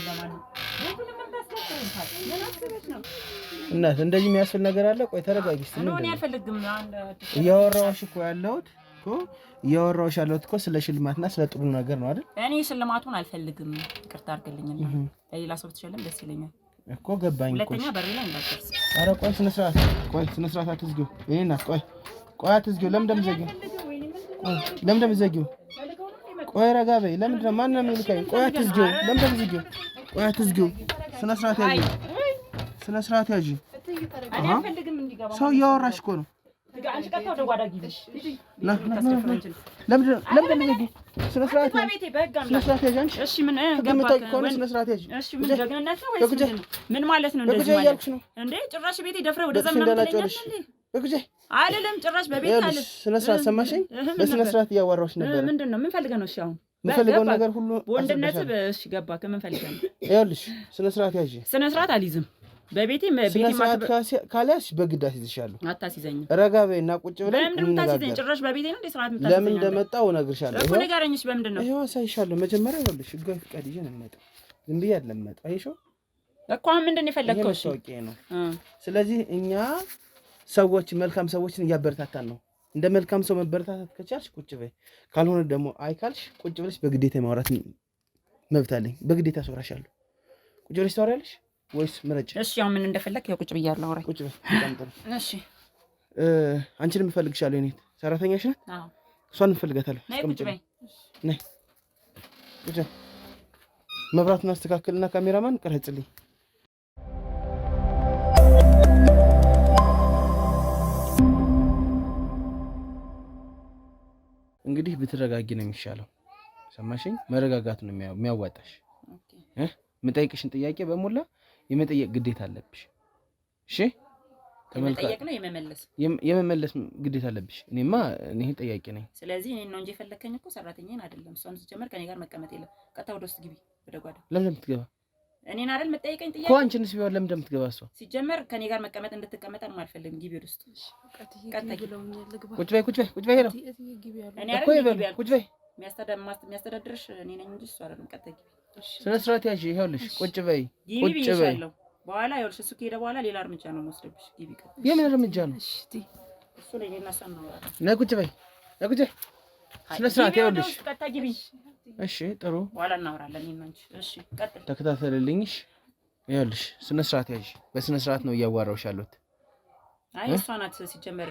ቤቱን የምታስገፍር ነው። እናት እንደዚህ የሚያስፈል ነገር አለ? ቆይ ተረጋጊ። እኔ አልፈልግም። እያወራሁሽ እኮ ያለሁት እኮ ስለ ሽልማትና ስለ ጥሩ ነገር ነው አይደል? እኔ ሽልማቱን አልፈልግም። ይቅርታ አድርግልኝና ለሌላ ሰው ትችልም ደስ ይለኛል እኮ ገባኝ እኮ። ሁለተኛ በሬ ላይ እንዳትደርስ። ኧረ ቆይ ስነ ስርዓት አትዝጊው። ይሄን ቆይ አትዝጊው። ለምን እንደምዘጊው ለምን ደምዘጊው? ቆይ ረጋ በይ። ለምንድን ነው ማን ነው የሚልከኝ? ቆይ አትዝጊው። ለምን ደምዘጊው? ቆይ አትዝጊው። ስነ ስርዓት ያዢ፣ ስነ ስርዓት ያዢ። ሰው እያወራሽ እኮ ነው። ለምንድን ነው ስነ ስርዓት ያዢ? እሺ ምን ገባክ? ስነ ስርዓት ያዢ። እሺ ምን ጀግንነት ነው ወይስ ምን ማለት ነው? እንደዚህ ማለት ነው እንዴ? ጭራሽ ቤቴ ደፍረህ ወደ ዘመን አምጥተኛል እንዴ? አይደለም ጭራሽ በቤት አለ። ስነ ስርዓት ሰማሽኝ? በስነ ስርዓት እያወራሁሽ ነበር። ምንድን ነው ምን ፈልገህ ነው? እሺ አሁን የምፈልገው ነገር ሁሉ ወንድነት። እሺ ገባክ? ምን ፈልገህ ነው? ይኸውልሽ ስነ ስርዓት ያዢ። ስነ ስርዓት አልይዝም። በቤቴ ካለሽ በግድ አስይዝሻለሁ። አታስይዘኝም። ረጋ በይና ቁጭ ብለን እንነጋገር። ጭራሽ በቤቴ ነው እንዴ ስርዓት የምታስይዘኝ? ለምን እንደመጣሁ እነግርሻለሁ። እኮ ንገረኝሽ። በምንድን ነው? ይኸው አሳይሻለሁ። መጀመሪያ ይኸውልሽ ህጋዊ ፍቃድ ይዤ ነው የምመጣው። ዝም ብዬ አይደለም የምመጣው። አይሽው እኮ ምንድን ነው የፈለግከው? እሺ ነው። ስለዚህ እኛ ሰዎች መልካም ሰዎችን እያበረታታን ነው። እንደ መልካም ሰው መበረታታት ከቻልሽ ቁጭ በይ፣ ካልሆነ ደግሞ አይ ካልሽ ቁጭ ብለሽ በግዴታ የማውራት መብት አለኝ። በግዴታ አስወራሻለሁ። ቁጭ ብለሽ ታወሪያለሽ ወይስ ምረጭ? እሺ ያው ምን እንደፈለክ ያው ቁጭ ብያለሁ። አውራኝ። ቁጭ በይ። በጣም ጥሩ። እሺ አንቺንም እፈልግሻለሁ። እኔ ሰራተኛሽ ናት። አዎ እሷን እንፈልጋታለሁ። ቁጭ በይ። ነይ ቁጭ። መብራቱን አስተካክልና ካሜራማን ቀረጽልኝ። እንግዲህ ብትረጋጊ ነው የሚሻለው። ሰማሽኝ? መረጋጋት ነው የሚያዋጣሽ። የምጠይቅሽን ጥያቄ በሙላ የመጠየቅ ግዴታ አለብሽ። እሺ? የመጠየቅ ነው የመመለስ ግዴታ አለብሽ። እኔ ጠያቂ ነኝ። ስለዚህ እኔን ነው እንጂ የፈለከኝ እኮ ሰራተኛዬን አይደለም። እሷን ስትጀምር ከኔ ጋር መቀመጥ የለም። ቀጥታ ወደ ውስጥ ግቢ፣ ወደ ጓዳ። ለምን እንደምትገባ እኔን አይደል የምጠይቀኝ ጥያቄ? እኮ አንቺንስ ቢሆን ለምን እንደምትገባ እሷ ሲጀመር ከኔ ጋር መቀመጥ እንድትቀመጥ አልፈልግም። ግቢ ወደ ውስጥ። ቁጭ በይ ሄደው እኔ አይደል ቁጭ በይ። የሚያስተዳድርሽ እኔ ነኝ እንጂ እሷ አይደለም። ቀጥታ ግቢ። ስነ ስርዓት ያዢ። ይኸውልሽ ቁጭ በይ፣ ቁጭ በይ። በኋላ ይኸውልሽ እሱ ከሄደ በኋላ ሌላ እርምጃ ነው የምወስድብሽ። ግቢ። የምን እርምጃ ነው? እሱ ላይ እና እሷ ነው። ነይ ቁጭ በይ፣ ቁጭ በይ። ስነ ስርዓት ይኸውልሽ። ቀጥታ ግቢ። እሺ ጥሩ። በኋላ እናወራለን እኔና አንቺ። እሺ ቀጥል። ተከታተልልኝ። ይኸውልሽ ስነ ስርዓት ያዢ። በስነ ስርዓት ነው እያዋራሁሽ ያለሁት። አይ እሷ ናት ሲጀመር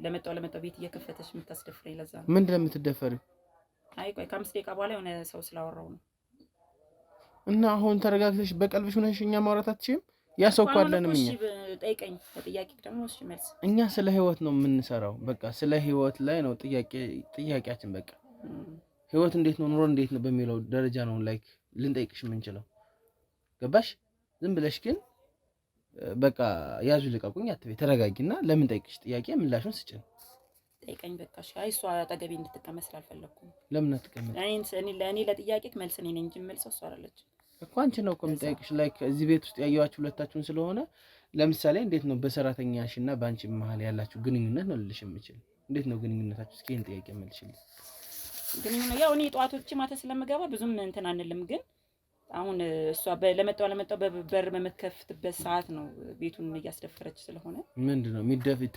ለመጣው ቤት እየከፈተች የምታስደፍረኝ። ለዛ ነው። ምንድን ነው የምትደፈሪው? አይ ቆይ ከ5 ደቂቃ በኋላ የሆነ ሰው ስላወራው ነው። እና አሁን ተረጋግተሽ በቀልብሽ ሆነሽ እኛ ማውራት አትችይም? ያ ሰው እኮ አለንም እኛ። እሺ ጠይቀኝ። ለጥያቄ ደግሞ እሺ መልስ። እኛ ስለ ህይወት ነው የምንሰራው። በቃ ስለ ህይወት ላይ ነው ጥያቄያችን። በቃ ህይወት እንዴት ነው ኑሮ እንዴት ነው በሚለው ደረጃ ነው ላይክ ልንጠይቅሽ የምንችለው። ገባሽ? ዝም ብለሽ ግን በቃ ያዙ ልቀቁኝ አትበይ። ተረጋጊና ለምን ጠይቅሽ ጥያቄ ምላሹን ስጭን። ጠይቀኝ በቃ። እሺ አይ እሷ አጠገቤ እንድትቀመጥ ስላልፈለኩ። ለምን አትቀመጥ? እኔ ለጥያቄክ መልስ እኔ ነኝ እንጂ መልሰው እሷ አይደለች እኮ። አንቺ ነው እኮ የምጠይቅሽ። ላይክ እዚህ ቤት ውስጥ ያየኋችሁ ሁለታችሁን ስለሆነ ለምሳሌ እንዴት ነው በሰራተኛሽና በአንቺ መሀል ያላችሁ ግንኙነት ነው ልልሽ የምችል። እንዴት ነው ግንኙነታችሁ? እስኪ ይሄን ጥያቄ መልሽልኝ። ግንኙነት ያው እኔ ጠዋቶች ማታ ስለምገባ ብዙም እንትን አንልም፣ ግን አሁን እሷ ለመጣው በበር በመከፍትበት ሰዓት ነው ቤቱን እያስደፈረች ስለሆነ። ምንድነው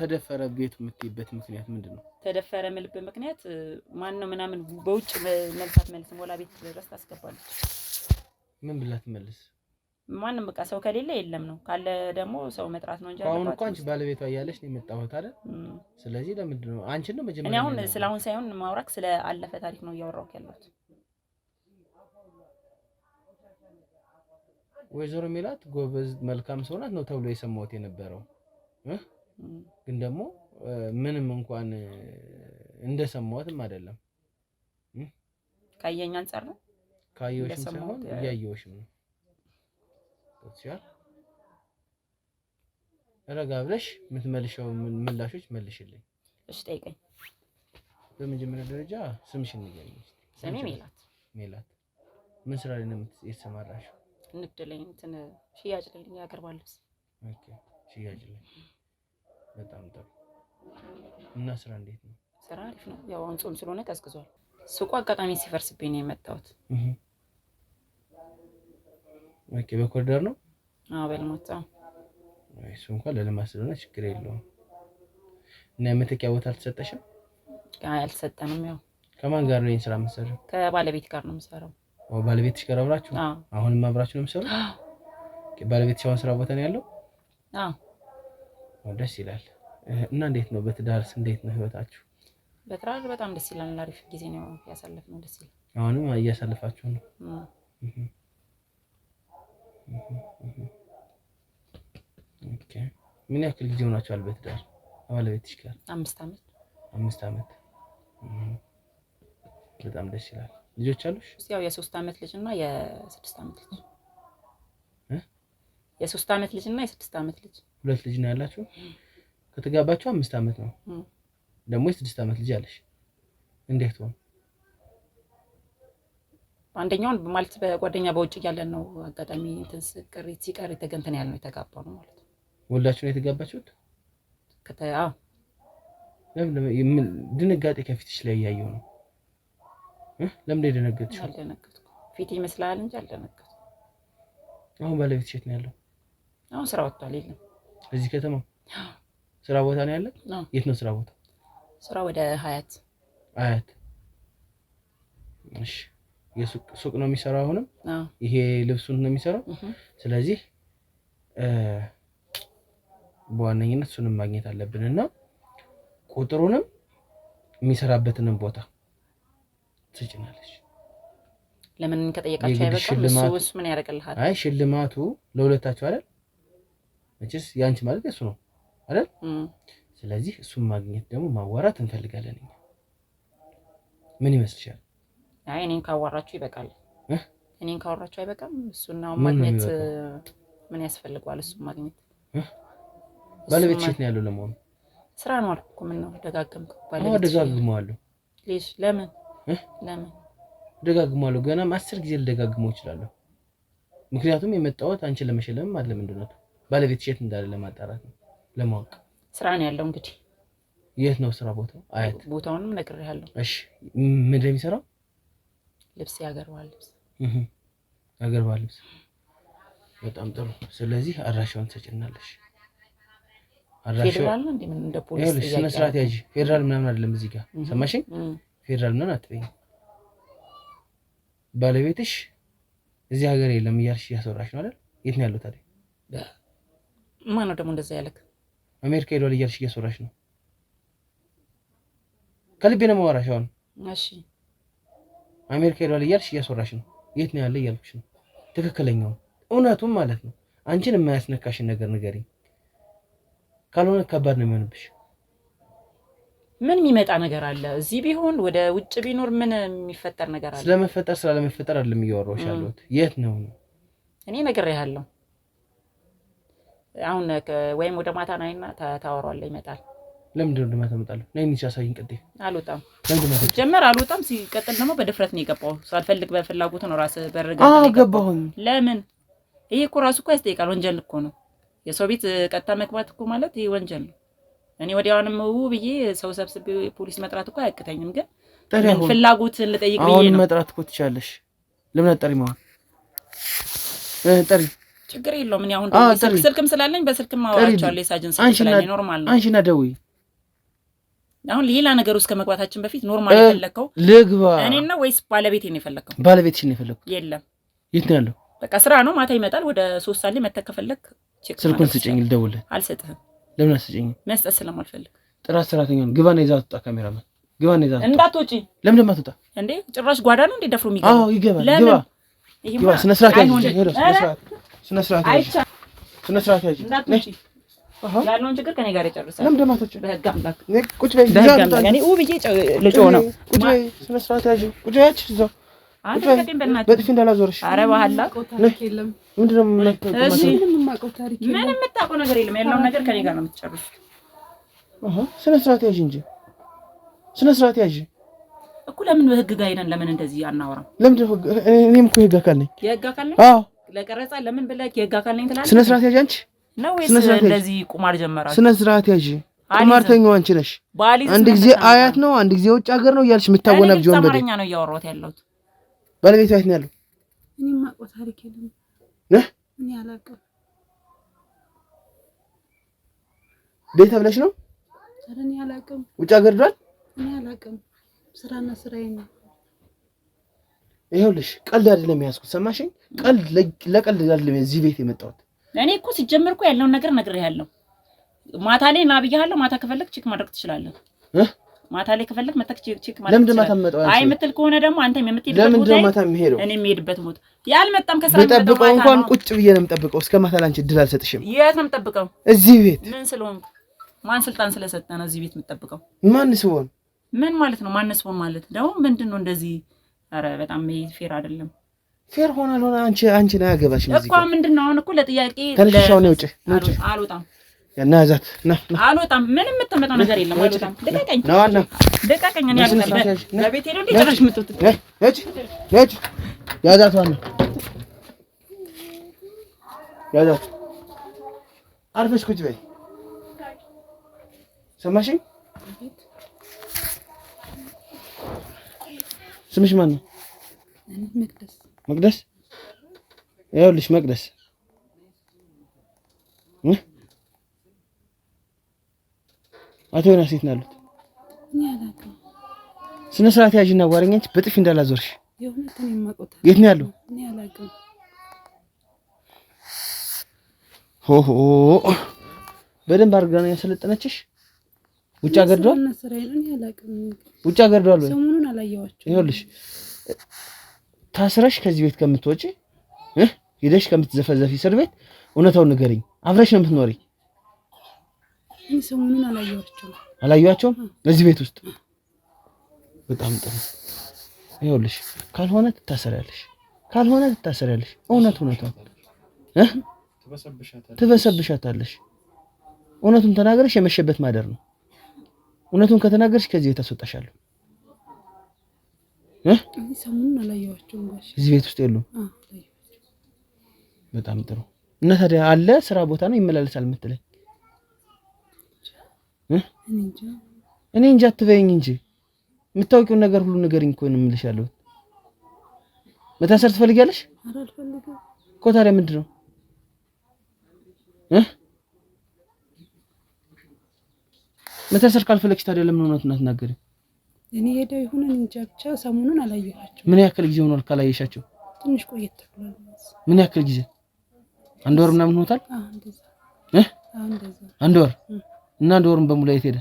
ተደፈረ ቤቱ የምትይበት ምክንያት ምንድነው? ተደፈረ የምልበት ምክንያት ማን ነው ምናምን በውጭ መልሳት መልስ ሞላ ቤት ድረስ ታስገባለች። ምን ብላ ትመልስ? ማንም በቃ ሰው ከሌለ የለም ነው፣ ካለ ደግሞ ሰው መጥራት ነው እንጂ። አሁን እኮ አንቺ ባለቤቷ እያለሽ ነው የመጣሁት አይደል? ስለዚህ ለምንድን ነው አንቺን ነው መጀመሪያ? እኔ አሁን ስለአሁን ሳይሆን ማውራክ ስለ አለፈ ታሪክ ነው እያወራሁት ያለሁት። ወይዘሮ ሜላት ጎበዝ መልካም ሰው ናት ነው ተብሎ የሰማሁት የነበረው። ግን ደግሞ ምንም እንኳን እንደሰማሁትም አይደለም። ካየኝ አንፃር ነው። ካየሁሽም ሳይሆን እያየሁሽም ነው። ወጥቻል። ረጋ ብለሽ የምትመልሺው ምላሾች መልሽልኝ። እሺ ጠይቀኝ። በመጀመሪያ ደረጃ ስምሽን ንገሪኝ። ስሜ ሜላት። ሜላት ምን ስራ ላይ ነው የተሰማራሽው? ንግድ ላይ እንትን ሽያጭ ላይ ነው ያቀርባለስ። ኦኬ ሽያጭ ላይ በጣም ጥሩ። እና ስራ እንዴት ነው? ስራ አሪፍ ነው። ያው አሁን ጾም ስለሆነ ቀዝቅዟል። ሱቁ አጋጣሚ ሲፈርስብኝ ነው የመጣሁት። ኦኬ በኮሪደር ነው? አዎ በልማት። አይ እሱ እንኳን ለልማት ስለሆነ ችግር የለውም። እና የመተኪያ ቦታ አልተሰጠሽም? አይ አልተሰጠንም። ያው ከማን ጋር ነው ይሄን ስራ የምትሰራው? ከባለቤት ጋር ነው የምሰራው። ባለቤትሽ ጋር አብራችሁ? አሁንም አብራችሁ ነው የምትሰሩት? ባለቤትሽ አሁን ስራ ቦታ ነው ያለው? አዎ። ደስ ይላል። እና እንዴት ነው በትዳርስ እንዴት ነው ህይወታችሁ? በትዳር በጣም ደስ ይላል። አሪፍ ጊዜ ነው ያሳለፍነው። ደስ ይላል። አሁንም እያሳለፋችሁ ነው? ኦኬ። ምን ያክል ጊዜ ሆናችኋል በትዳር ባለቤትሽ ጋር? 5 ዓመት። 5 ዓመት። በጣም ደስ ይላል። ልጆች አሉሽ? ያው የ3 ዓመት ልጅና የ6 ዓመት ልጅ የ3 ዓመት ልጅና የ6 ዓመት ልጅ። 2 ልጅ ነው ያላችሁ? ከተጋባችሁ 5 ዓመት ነው። ደግሞ የ6 ዓመት ልጅ አለሽ። እንዴት ሆነ? አንደኛውን ማለት በጓደኛ በውጭ ያለን ነው አጋጣሚ እንትን ቅሪት ሲቀር የተገንተን ያለው የተጋባው ነው ማለት ነው። ወላችሁ ነው የተጋባችሁት? አዎ። ለምን ድንጋጤ ከፊትሽ ላይ ያየው ነው? ለምን ደነገጥሽ? አልደነገጥኩም። ፊት ይመስላል እንጂ አልደነገጥኩም። አሁን ባለቤትሽ የት ነው ያለው? አሁን ስራ ወጥቷል። የለም እዚህ ከተማ ስራ ቦታ ነው ያለው? የት ነው ስራ ቦታ? ስራ ወደ ሀያት። እሺ። ሱቅ ነው የሚሰራው አሁንም? ይሄ ልብሱን ነው የሚሰራው? ስለዚህ በዋነኝነት እሱንም ማግኘት አለብንና ቁጥሩንም የሚሰራበትንም ቦታ ትጭናለሽ። ለምን ከጠየቃችሁ አይበቃም? እሱ ምን ያደርግልሃል? አይ ሽልማቱ ለሁለታችሁ አይደል? እቺስ ያንቺ ማለት እሱ ነው አይደል? ስለዚህ እሱን ማግኘት ደግሞ ማዋራት እንፈልጋለን። ምን ይመስልሻል? አይ እኔን ካዋራችሁ ይበቃል። እኔን ካዋራችሁ አይበቃም? እሱና ማግኘት ምን ያስፈልጋል? እሱን ማግኘት ባለቤትሽ የት ነው ያለው ለመሆኑ? ስራ ነው አልኩ። ምን ነው ደጋግምኩ? ደጋግመዋለሁ። ሌሽ ለምን ደጋግመዋለሁ? ገና 10 ጊዜ ልደጋግመው እችላለሁ። ምክንያቱም የመጣሁት አንቺን ለመሸለም አይደለም። ምንድነው ባለቤትሽ የት እንዳለ ለማጣራት ነው፣ ለማወቅ። ስራ ነው ያለው እንግዲህ። የት ነው ስራ ቦታው? አያት። ቦታውንም ነግሬሃለሁ። እሺ ምን እንደሚሰራው? ልብስ ያገር ባህል ልብስ። ያገር ባህል ልብስ። በጣም ጥሩ። ስለዚህ አድራሻውን ትሰጪናለሽ። ፌደራል እንዴ? ምን እንደ ፖሊስ ይኸውልሽ፣ ስነ ስርዓት ያዢ። ፌደራል ምናምን አይደለም እዚህ ጋር ሰማሽኝ? ፌደራል ምናምን አትበይኝ። ባለቤትሽ እዚህ ሀገር የለም እያልሽ እያሰራሽ ነው አይደል? የት ነው ያለው ታዲያ? ማን ነው ደግሞ እንደዛ ያለክ? አሜሪካ ሄዷል እያልሽ እያሰራሽ ነው። ከልቤ ነው የማወራሽ አሁን። እሺ አሜሪካ ሄዷል እያልሽ እያሰራሽ ነው። የት ነው ያለ እያልኩሽ ነው። ትክክለኛው እውነቱም ማለት ነው። አንቺን የማያስነካሽን ነገር ንገሪኝ። ካልሆነ ከባድ ነው የሚሆንብሽ። ምን የሚመጣ ነገር አለ? እዚህ ቢሆን ወደ ውጭ ቢኖር ምን የሚፈጠር ነገር አለ? ስለመፈጠር ስላለመፈጠር አይደለም እያወራሁሽ ያለሁት። የት ነው? እኔ ነግሬሃለሁ። አሁን ወይም ወደ ማታ ናይና ታወራለህ። ይመጣል። ለምንድን ነው ወደ ማታ እመጣለሁ? ነይ እንጂ አሳይኝ። ቅዴ አልወጣም። ጀመር አልወጣም። ሲቀጥል ደግሞ በድፍረት ነው የገባው። ሳልፈልግ በፍላጎት ነው ራስ በርጋ ገባሁኝ። ለምን? ይሄ እኮ ራሱ እኮ ያስጠይቃል። ወንጀል እኮ ነው። የሰው ቤት ቀጥታ መግባት እኮ ማለት ይሄ ወንጀል ነው። እኔ ወዲያውንም ብዬ ሰው ሰብስቤ ፖሊስ መጥራት እኮ አያቅተኝም። ግን ፍላጎትን ልጠይቅ ብዬ ነው። አሁን መጥራት እኮ ትችያለሽ። ለምን አጠሪም? አሁን ጠሪ። ችግር የለውም። እኔ አሁን ስልክም ስላለኝ በስልክም አወራቸዋለሁ። የሳጅን ስልክ ስላለኝ ኖርማል ነው። አንቺና ደውይ። አሁን ሌላ ነገር ውስጥ ከመግባታችን በፊት ኖርማል የፈለከው ልግባ እኔ ነው ወይስ ባለቤቴን የፈለከው? ባለቤትሽን ነው የፈለኩት። የለም። የት ነው ያለው? በቃ ስራ ነው። ማታ ይመጣል። ወደ 3 ሰዓት ላይ መተህ ከፈለክ ስልኩን ስጭኝ፣ ልደውልልህ። አልሰጥህም። ለምን አትሰጭኝም? መስጠት ስለማልፈልግ። ጥራት ሰራተኛውን ግባ ነው ይዛት ወጣ። ካሜራማን ግባ ነው ይዛት። እንዳትወጪ። ለምን እንደማትወጣ እንዴ? ጭራሽ ጓዳ ነው እንዴ ደፍሮ የሚገባ? አዎ ይገባል። ግባ ግባ። ስነ ስርዓት ያዥ። ስነ ስርዓት ያዥ። ስነ ስርዓት ያዥ። እንዳትወጪ። ያለውን ችግር ከኔ ጋር ይጨርሳል። ለምን እንደማትወጪ? በህግ አምላክ ቁጭ በይ። እኔ ብዬ ልጮህ ነው። ቁጭ በይ። ስነ ስርዓት ያዥ። ቁጭ በይ። እዛው አንተ ከደም በእናትህ በጥፊ እንዳላዞርሽ። ኧረ በኋላ የለም። ምንድነው እሺ፣ ምንም የማውቀው ታሪክ የለም። ምንም የምታውቀው ነገር የለም። ያለውን ነገር ከኔ ጋር ነው የምትጨርሱት። ስነ ስርዓት ያዥ እንጂ ስነ ስርዓት ያዥ እኮ። ለምን በህግ ጋር ሄደን ለምን እንደዚህ አናወራም? ለምን እኔም እኮ የህግ አካል ነኝ። የህግ አካል ነኝ? አዎ። ለቀረጻ ለምን ብለህ የህግ አካል ነኝ ትላለህ? ስነ ስርዓት ያዥ አንቺ ነው ወይስ እንደዚህ ቁማር ጀመራችሁ? ስነ ስርዓት ያዥ። ቁማርተኛው አንቺ ነሽ። አንድ ጊዜ አያት ነው፣ አንድ ጊዜ ውጭ ሀገር ነው እያልሽ የምታወናብጂው ወንበዴ። አማርኛ ነው እያወራሁት ያለሁት። ባለቤት ቤት ነው ያለው። እኔ የማውቀው ታሪክ የለም። እኔ አላውቅም። ቤት ብለሽ ነው? ኧረ እኔ አላውቅም። ውጭ ሀገር ሄዷል? እኔ አላውቅም። ስራና ስራዬ ነው። ይኸውልሽ ቀልድ አይደለም ያዝኩት። ሰማሽኝ? ቀልድ ለቀልድ አይደለም እዚህ ቤት የመጣሁት። እኔ እኮ ሲጀምር እኮ ያለውን ነገር ነግሬሃለሁ። ማታ ላይ ና ብያለሁ። ማታ ከፈለክ ቼክ ማድረግ ትችላለህ። ማታ ላይ ከፈለክ መተክ ቼክ ማለት ለምን ማታ መጣው አይ ምትል ከሆነ ደግሞ አንተም የምትሄድበት ቦታ ለምን ማታ የሚሄደው እኔ የምሄድበት ቦታ ያልመጣም ከስራ መጣው እንኳን ቁጭ ብዬ ነው የምጠብቀው እስከ ማታ ላንቺ ድል አልሰጥሽም የት ነው የምጠብቀው እዚህ ቤት ምን ስለሆንክ ማን ስልጣን ስለሰጠና እዚህ ቤት የምጠብቀው ማን ሲሆን ምን ማለት ነው ማን ሲሆን ማለት ነው ምንድነው እንደዚህ ኧረ በጣም ፌር አይደለም ፌር ሆናል ሆነ አንቺ ነው ያገባሽም እዚህ እኮ ምንድነው አሁን እኮ ለጥያቄ ከልሽሻው ነው አልወጣም ያናዛት ና አልወጣም ምንም የምትመጣው ነገር የለም አልወጣም ልቀቀኝ ልቀቀኝ እኔ አልወጣም ለቤቴ ነው ዲተራሽ ምትወጥ ነጭ ያዛት ዋና ያዛት አርፈሽ ቁጭ በይ ሰማሽኝ ስምሽ ማን ነው መቅደስ ይኸውልሽ መቅደስ አቶ ዮናስ የት ነው ያሉት? ስነ ስርዓት ያዥና አዋሪኝ አንቺ በጥፊ እንዳላዞርሽ። የት ነው ያለው? ሆሆ በደንብ አድርጋ ነው ያሰለጠነችሽ? ውጭ ሀገር ሄዷል? ውጭ ሀገር ሄዷል ወይ? ሰሞኑን አላየኋቸውም። ይኸውልሽ ታስረሽ ከዚህ ቤት ከምትወጪ ሄደሽ ከምትዘፈዘፊ እስር ቤት እውነታውን ንገሪኝ። አብረሽ ነው የምትኖሪ? ሰሞኑን አላየኋቸውም እዚህ ቤት ውስጥ። በጣም ጥሩ። ይኸውልሽ ካልሆነ ትታሰሪያለሽ። እውነቱን ትበሰብሻታለሽ። እውነቱን ተናገርሽ የመሸበት ማደር ነው። እውነቱን ከተናገርሽ ከዚህ ቤት አስወጣሻለሁ። ሰሞኑን አላየኋቸውም። እዚህ ቤት ውስጥ የሉም። በጣም ጥሩ። እና ታዲያ አለ ስራ ቦታ ነው ይመላለሳል የምትለኝ? እኔ እንጃ አትበይኝ እንጂ የምታውቂውን ነገር ሁሉ ንገሪኝ እኮ ነው የምልሽ ያለሁት። መታሰር ትፈልጊያለሽ? ኧረ አልፈልግም እኮ ታዲያ ምንድን ነው መታሰር ካልፈለግሽ ታዲያ ለምን እውነቱን አትናገሪም? እኔ ሄደው ይሁን እንጃ ብቻ ሰሞኑን አላየኋቸውም። ምን ያክል ጊዜ ሆኗል ካላየሻቸው? ትንሽ ቆየት ብሏል። ምን ያክል ጊዜ? አንድ ወር ምናምን ሆኖታል? አንድ ወር እና አንድ ወርም በሙሉ የት ሄደ?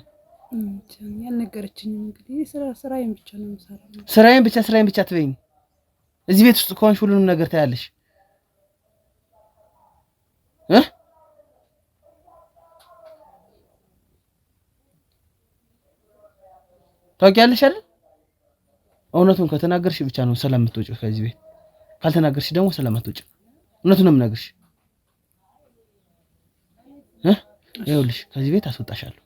ያልነገረችኝም እንግዲህ ስራዬን ብቻ ነው የምሰራው። ስራዬን ብቻ ትበይኝ። እዚህ ቤት ውስጥ ከሆንሽ ሁሉንም ነገር ታያለሽ። ታውቂያለሽ አይደል? እውነቱን ከተናገርሽ ብቻ ነው ሰላም የምትወጪው ከዚህ ቤት። ካልተናገርሽ ደግሞ ሰላም አትወጪም። እውነቱን ነው የምናገርሽ። ይኸውልሽ ከዚህ ቤት አስወጣሻለሁ።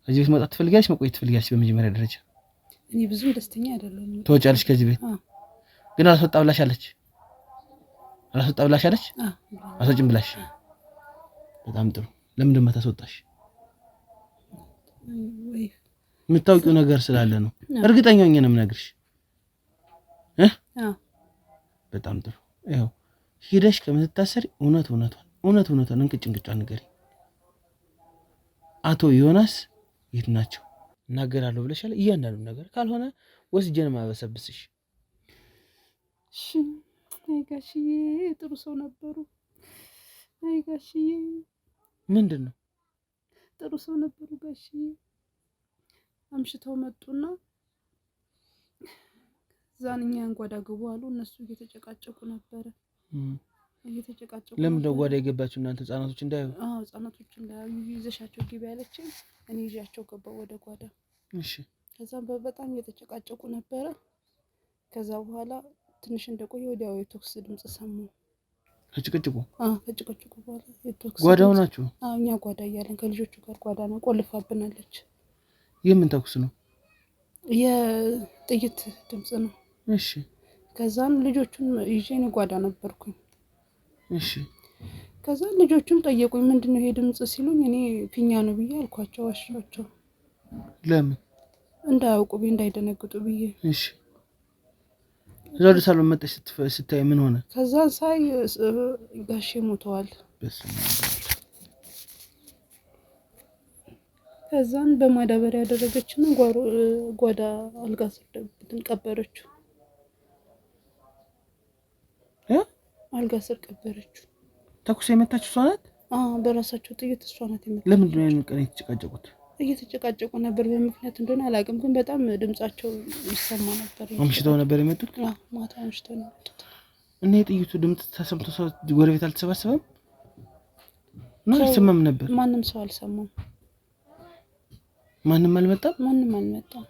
ከዚህ ቤት መውጣት ትፈልጊያለሽ? መቆየት ትፈልጊያለሽ? በመጀመሪያ ደረጃ እኔ ብዙም ደስተኛ አይደለሁም። ትወጫለሽ ከዚህ ቤት ግን አላስወጣ ብላሻለች። አስወጪም ብላሽ። በጣም ጥሩ። ለምን ደማ ታስወጣሽ? የምታውቂው ነገር ስላለ ነው። እርግጠኛ ነኝ ነው የምነግርሽ። በጣም ጥሩ። ይኸው ሄደሽ ከምትታሰሪ እውነቱን እንቅጭ ንገሪ። አቶ ዮናስ የት ናቸው? እናገራለሁ ብለሻል። እያንዳንዱ ነገር ካልሆነ ወስጄን ማበሰብስሽ። እሺ አይ ጋሽዬ ጥሩ ሰው ነበሩ። አይ ጋሽዬ ምንድነው? ጥሩ ሰው ነበሩ ጋሽዬ። አምሽተው መጡና ዛንኛን ጓዳ ግቡ አሉ። እነሱ እየተጨቃጨቁ ነበረ። ለምን ነው ጓዳ የገባችሁ እናንተ ህፃናቶች እንዳዩ? ህፃናቶች እንዳዩ ይዘሻቸው ግቢ ያለችኝ። እኔ ይዣቸው ገባው ወደ ጓዳ። እሺ ከዛም በጣም እየተጨቃጨቁ ነበረ። ከዛ በኋላ ትንሽ እንደቆየ ወዲያው የቶክስ ድምጽ ሰማሁ። ከጭቅጭቁ በኋላ የቶክስ ጓዳው ናችሁ? እኛ ጓዳ እያለን ከልጆቹ ጋር ጓዳ ነው ቆልፋብናለች። የምን ተኩስ ነው? የጥይት ድምጽ ነው። እሺ ከዛም ልጆቹን ይዤ እኔ ጓዳ ነበርኩኝ። እሺ ከዛ ልጆቹም ጠየቁኝ ምንድነው ይሄ ድምጽ ሲሉኝ እኔ ፊኛ ነው ብዬ አልኳቸው። ዋሻቸው ለምን እንዳያውቁ እንዳይደነግጡ ብዬ። እሺ ዘውድ ሳሎን መጥተሽ ስታይ ምን ሆነ? ከዛ ሳይ ጋሼ ሞተዋል። ከዛን በማዳበሪያ ያደረገችና ጓዳ አልጋ ስር ቀበረችው። አልጋ ስር ቀበረችው። ተኩስ የመታች እሷ ናት? በራሳቸው ጥይት እሷ ናት የመታች። ለምንድን ነው ያን ቀን የተጨቃጨቁት? እየተጨቃጨቁ ነበር። በምክንያት እንደሆነ አላውቅም፣ ግን በጣም ድምጻቸው ይሰማ ነበር። አምሽተው ነበር የመጡት? አዎ ማታ አምሽተው ነው የመጡት። እና የጥይቱ ድምጽ ተሰምቶ ሰው ጎረቤት አልተሰባሰበም ነው? አልሰማም ነበር? ማንም ሰው አልሰማም። ማንም አልመጣም? ማንም አልመጣም።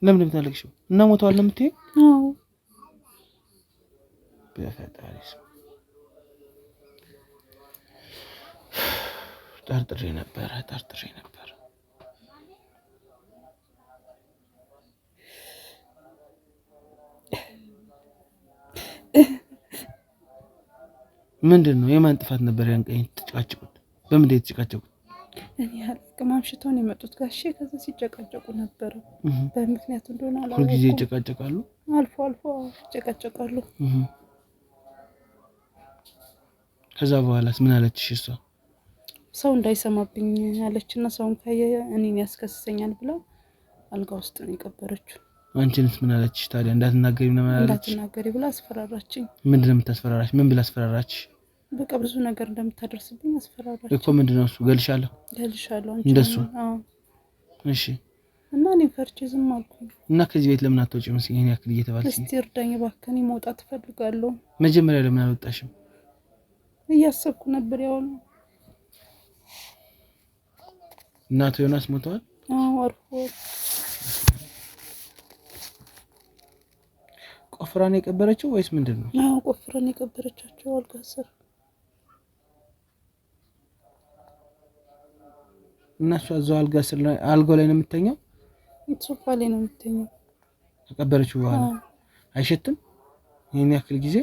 ለምን የምታለቅሽው? እና ሞተዋል ነው የምትይው? አዎ በፈጣሪ ስም ጠርጥሬ ነበር። ምንድን ነው? የማን ጥፋት ነበር? ያን ቀን ተጨቃጨቁት? በምንድን የተጨቃጨቁት? እኔ አላውቅም። አምሽተው ነው የመጡት ጋሼ። ከዛ ሲጨቃጨቁ ነበር። በምክንያት እንደሆነ አላውቅም። ሁልጊዜ ይጨቃጨቃሉ? አልፎ አልፎ ይጨቃጨቃሉ። ከዛ በኋላስ ምን አለችሽ እሷ? ሰው እንዳይሰማብኝ አለችና ሰውን ካየ እኔን ያስከስሰኛል ብላ አልጋ ውስጥ ነው የቀበረችው። አንቺንስ ምን አለችሽ ታዲያ? እንዳትናገሪ ነው ማለት? እንዳትናገሪ ብላ አስፈራራችኝ። ምንድን ነው የምታስፈራራሽ? ምን ብላ አስፈራራችሽ? በቃ ብዙ ነገር እንደምታደርስብኝ አስፈራራችኝ እኮ። ምንድን ነው እሱ? ገልሻለሁ አንቺ እንደሱ? አዎ እሺ። እና እኔ ፈርቼ ዝም አልኩኝ። እና ከዚህ ቤት ለምን አትወጪም? ይሄን ያክል እየተባልሽ። እስቲ እርዳኝ እባክህ፣ መውጣት እፈልጋለሁ። መጀመሪያ ለምን አልወጣሽም? እያሰብኩ ነበር። ያው ነው እናቱ ዮናስ ሞተዋል? አዎ አርፎ። ቆፍራን የቀበረችው ወይስ ምንድን ነው? አዎ ቆፍራን የቀበረቻቸው አልጋ ስር። እና እሷ እዛው አልጋ ስር አልጋው ላይ ነው የምትተኛው? ሶፋ ላይ ነው የምትተኛው። ከቀበረችው በኋላ አይሸትም? ይሄን ያክል ጊዜ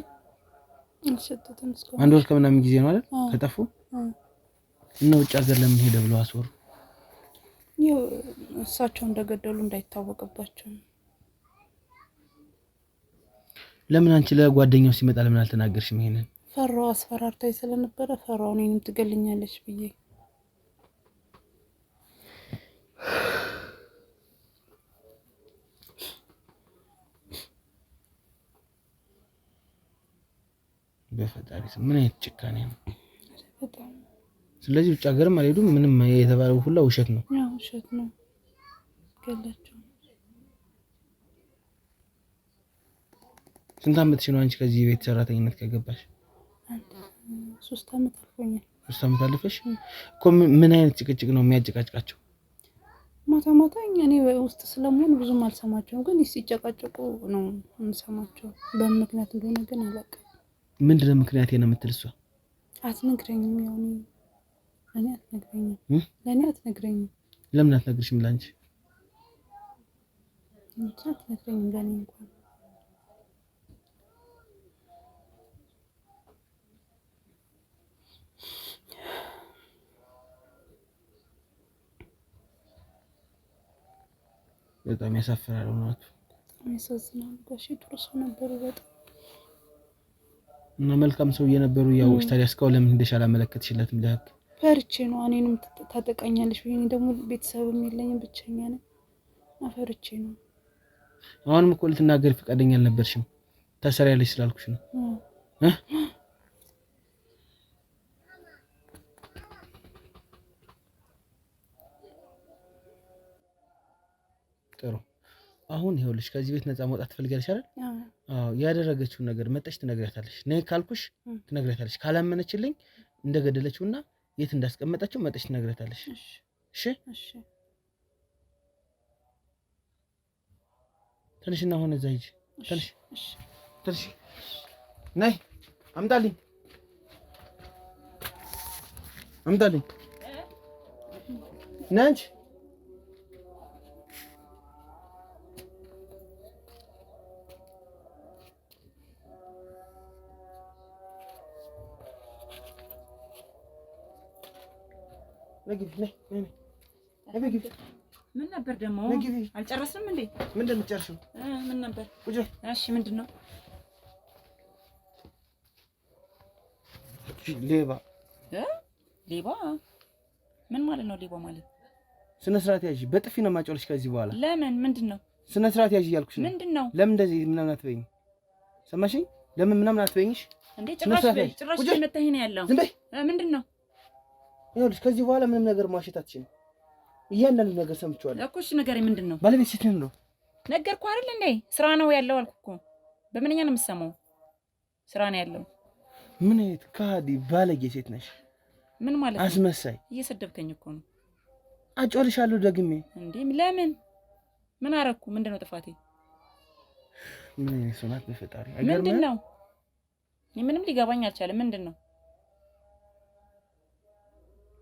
አልሸተትም። እስካሁን 1 ወር ከምናምን ጊዜ ነው አይደል ከጠፉ? እና ውጭ ሀገር ለምን ሄደ ብለው አስወሩ? ያው እሳቸው እንደገደሉ እንዳይታወቅባቸው። ለምን አንቺ ለጓደኛው ሲመጣ ለምን አልተናገርሽም? ይሄንን ፈራው። አስፈራርታኝ ስለነበረ ፈራው እኔንም ትገልኛለች ብዬ። በፈጣሪ ስም ምን አይነት ጭካኔ ነው? በጣም። ስለዚህ ውጭ ሀገርም አልሄዱም? ምንም የተባለው ሁሉ ውሸት ነው? ያው ውሸት ነው። ገላቸው። ስንት ዓመትሽ ነው አንቺ ከዚህ ቤት ሰራተኝነት ከገባሽ? 3 ዓመት አልፎኛል። 3 ዓመት አለፈሽ እኮ። ምን አይነት ጭቅጭቅ ነው የሚያጨቃጭቃቸው? ማታ ማታ እኔ ውስጥ ስለምሆን ብዙም አልሰማቸውም፣ ግን ሲጨቃጨቁ ነው የምሰማቸው። በምክንያት እንደሆነ ግን አላውቅም። ምንድነው ምክንያት ነው የምትል እሷ? አትነግረኝም። ያው ለኔ አትነግረኝም። ለምን አትነግርሽም? ላንቺ አትነግረኝም። ለኔ እንኳን በጣም ያሳፍራል። እውነቱ በጣም ያሳዝናል። ጋሼ ጥሩ ሰው ነበሩ በጣም እና መልካም ሰው እየነበሩ ያውሽ። ታዲያ እስካሁን ለምን ሄደሽ አላመለከትሽለትም ለህግ? ፈርቼ ነው። እኔንም ታጠቃኛለሽ ብዬ ደግሞ ቤተሰብም የለኝም፣ ብቸኛ ነኝ። ፈርቼ ነው። አሁንም እኮ ልትናገሪ ፈቃደኛ አልነበርሽም። ታሰሪያለሽ ስላልኩሽ ነው። ጥሩ። አሁን ይኸውልሽ ከዚህ ቤት ነፃ መውጣት ትፈልጊያለሽ አይደል? አዎ። ያደረገችውን ነገር መጠሽ ትነግሪያታለሽ። ነይ ካልኩሽ ትነግሪያታለሽ። ካላመነችልኝ እንደገደለችውና የት እንዳስቀመጠችው መጠሽ ትነግሪያታለሽ። እሺ? እሺ። ትንሽና ሆነ እዛ ሂጂ። ትንሽ ትንሽ ነይ። አምጣልኝ ነይ አንቺ። ምን ነበር ደግሞ? አልጨረስንም እንዴ? ምን እንደምትጨርሺው? ምን ነበር? እሺ ምንድን ነው? ሌባ ሌባ? ምን ማለት ነው ሌባ ማለት? ስነ ስርዓት ያዥ። በጥፊ ነው የማጮልሽ ከዚህ በኋላ። ለምን? ምንድን ነው? ስነ ስርዓት ያዥ እያልኩሽ ነው። ምንድን ነው? ለምን እንደዚህ ምናምን አትበይኝ። ሰማሽኝ? ለምን ምናምን አትበይኝሽ እንዴ? ጭራሽ መተህ ነው ያለው። ዝም በይ። ምንድነው? ይኸውልሽ ከዚህ በኋላ ምንም ነገር ማሸት አትችይም። እያንዳንዱ ነገር ሰምቼዋለሁ እኮ። እሺ ንገረኝ፣ ምንድነው? ባለቤት ሴት ነው ነገርኩህ አይደል እንዴ? ስራ ነው ያለው አልኩህ እኮ። በምንኛ ነው የምትሰማው? ስራ ነው ያለው። ምን አይነት ካዲ ባለጌ ሴት ነሽ? ምን ማለት ነው? አስመሳይ። እየሰደብከኝ እኮ ነው። አጮልሻለሁ ደግሜ። እንዴ ለምን? ምን አረኩ? ምንድነው ጥፋቴ? ምን አይነት ሰው ናት በፈጣሪ? ምንድነው? እኔ ምንም ሊገባኝ አልቻለም። ምንድነው?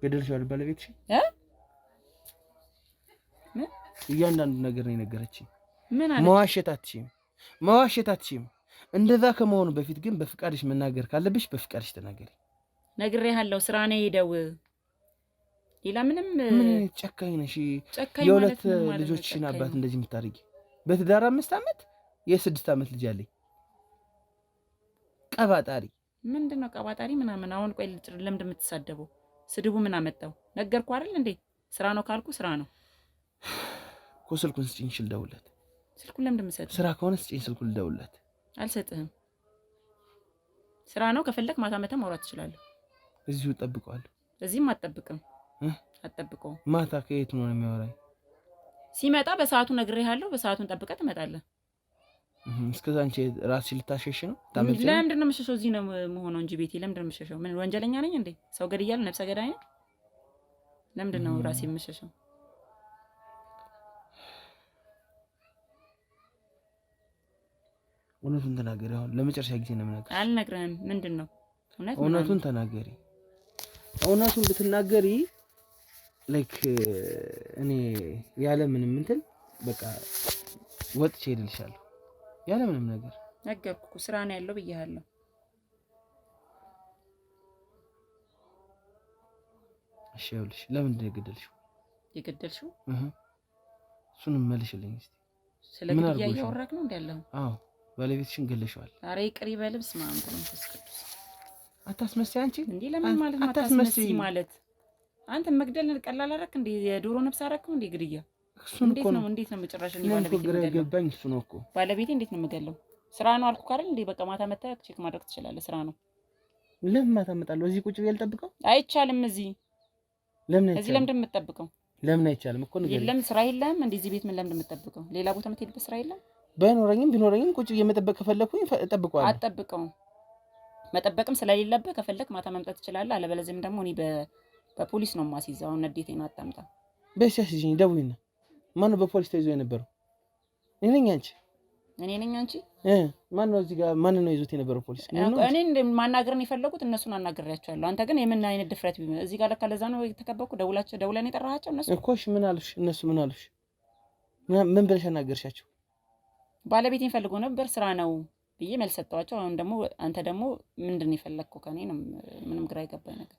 ገደልሽዋል ባለቤትሽ? ምን? እያንዳንዱ ነገር ነው የነገረችኝ። ምን አለ? መዋሸት አትችይም። እንደዛ ከመሆኑ በፊት ግን በፍቃድሽ መናገር ካለብሽ በፍቃድሽ ተናገሪ። ነግሬሃለሁ። ስራ ነው ሄደው። ሌላ ምንም። ምን ጨካኝ ነሽ? የሁለት ልጆችሽን አባት እንደዚህ የምታደርጊ። በትዳር 5 ዓመት የ6 ዓመት ልጅ አለኝ። ቀባጣሪ። ምንድነው ቀባጣሪ ምናምን? አሁን ቆይ ለምንድን የምትሳደበው? ስድቡ ምን አመጣው? ነገርኩህ አይደል እንዴ? ስራ ነው ካልኩ ስራ ነው እኮ። ስልኩን ስጪኝ፣ ልደውልለት። ስልኩን ለምንድን የምትሰጠው? ስራ ከሆነ ስጪኝ፣ ስልኩን ልደውልለት። አልሰጥህም። ስራ ነው። ከፈለክ ማታ መተህ ማውራት ትችላለህ። እዚሁ እጠብቀዋለሁ። እዚህም አትጠብቅም። አትጠብቀው። ማታ ከየት ነው የሚያወራኝ? ሲመጣ በሰዓቱ ነግሬሃለሁ። በሰዓቱን ጠብቀህ ትመጣለህ። እስከዛ አንቺ ራስሽ ልታሸሽ ነው? ለምንድን ነው የምሸሸው? እዚህ ነው የምሆነው እንጂ ቤቴ ለምንድን ነው የምሸሸው? ምን ወንጀለኛ ነኝ እንዴ? ሰው ገድያለሁ? ነፍሰ ገዳይ ነኝ? ለምንድን ነው ራሴ የምሸሸው? እውነቱን ተናገሪ። አሁን ለመጨረሻ ጊዜ ነው የምናገር። አልነግርህም። ምንድን ነው እውነቱን ተናገሪ። እውነቱን ብትናገሪ ላይክ እኔ ያለ ምንም እንትን በቃ ወጥቼ ሄድልሻለሁ። ያለ ምንም ነገር ነገርኩህ። ስራ ነው ያለው ብዬሃለሁ። እሺ ይኸውልሽ፣ ለምንድን ነው የገደልሽው? የገደልሽው? እሱንም መልሽልኝ እስቲ። ስለ ግድያ እያወራክ ነው እንዴ ያለው? አዎ ባለቤትሽን ገለሽዋል። ኧረ ይቅር ይበልብስ ማን መንፈስ ቅዱስ። አታስመስይ አንቺ። እንዴ ለምን ማለት ነው አታስመስይ ማለት? አንተ መግደል ቀላል አደረክ እንዴ? የዶሮ ነፍስ አደረከው እንዴ ግድያ? እንዴት ነው መጨረሻ ነው ባለቤቴ ገባኝ። እሱ ነው እኮ ባለቤቴ። እንዴት ነው የምገለው? ስራ ነው አልኩህ አይደል እንዴ? በቃ ማታ መተህ ቼክ ማድረግ ትችላለህ። ስራ ነው። ለምን ማታ እመጣለሁ? እዚህ ቁጭ ብዬ ልጠብቀው? አይቻልም። እዚህ ለምን እንደምትጠብቀው? ለምን አይቻልም እኮ ነው። የለም ስራ የለም እንዴ እዚህ ቤት? ምን ለምን እንደምትጠብቀው? ሌላ ቦታ የምትሄድበት ስራ የለም? ቢኖረኝም ቁጭ ብዬ መጠበቅ ከፈለኩኝ እጠብቀዋለሁ። አትጠብቀውም። መጠበቅም ስለሌለብህ ከፈለክ ማታ መምጣት ትችላለህ። አለበለዚያም ደግሞ እኔ በፖሊስ ነው የማስይዘው። አሁን ንዴቴን አታምጣ። በሲያስይኝ ደውይና። ማነው በፖሊስ ተይዞ የነበረው? እኔ ነኝ አንቺ? ማን ነው እዚህ ጋር? ማን ነው ይዞት የነበረው ፖሊስ? እኔ ማናገርን የፈለጉት እነሱን አናግሬያቸዋለሁ። አንተ ግን የምን አይነት ድፍረት እዚህ ጋር ለካ ለዛ ነው የተከበብኩ። ደውለን የጠራሃቸው እነሱ እኮ። እሺ ምን አሉሽ? እነሱ ምን አሉሽ? ምን ብለሽ አናገርሻቸው? ባለቤቴን ፈልጎ ነበር ስራ ነው ብዬ መልስ ሰጠኋቸው። አሁን ደግሞ አንተ ደግሞ ምንድን ነው የፈለግከው ከኔ? ነው ምንም ግራ የገባኝ ነገር።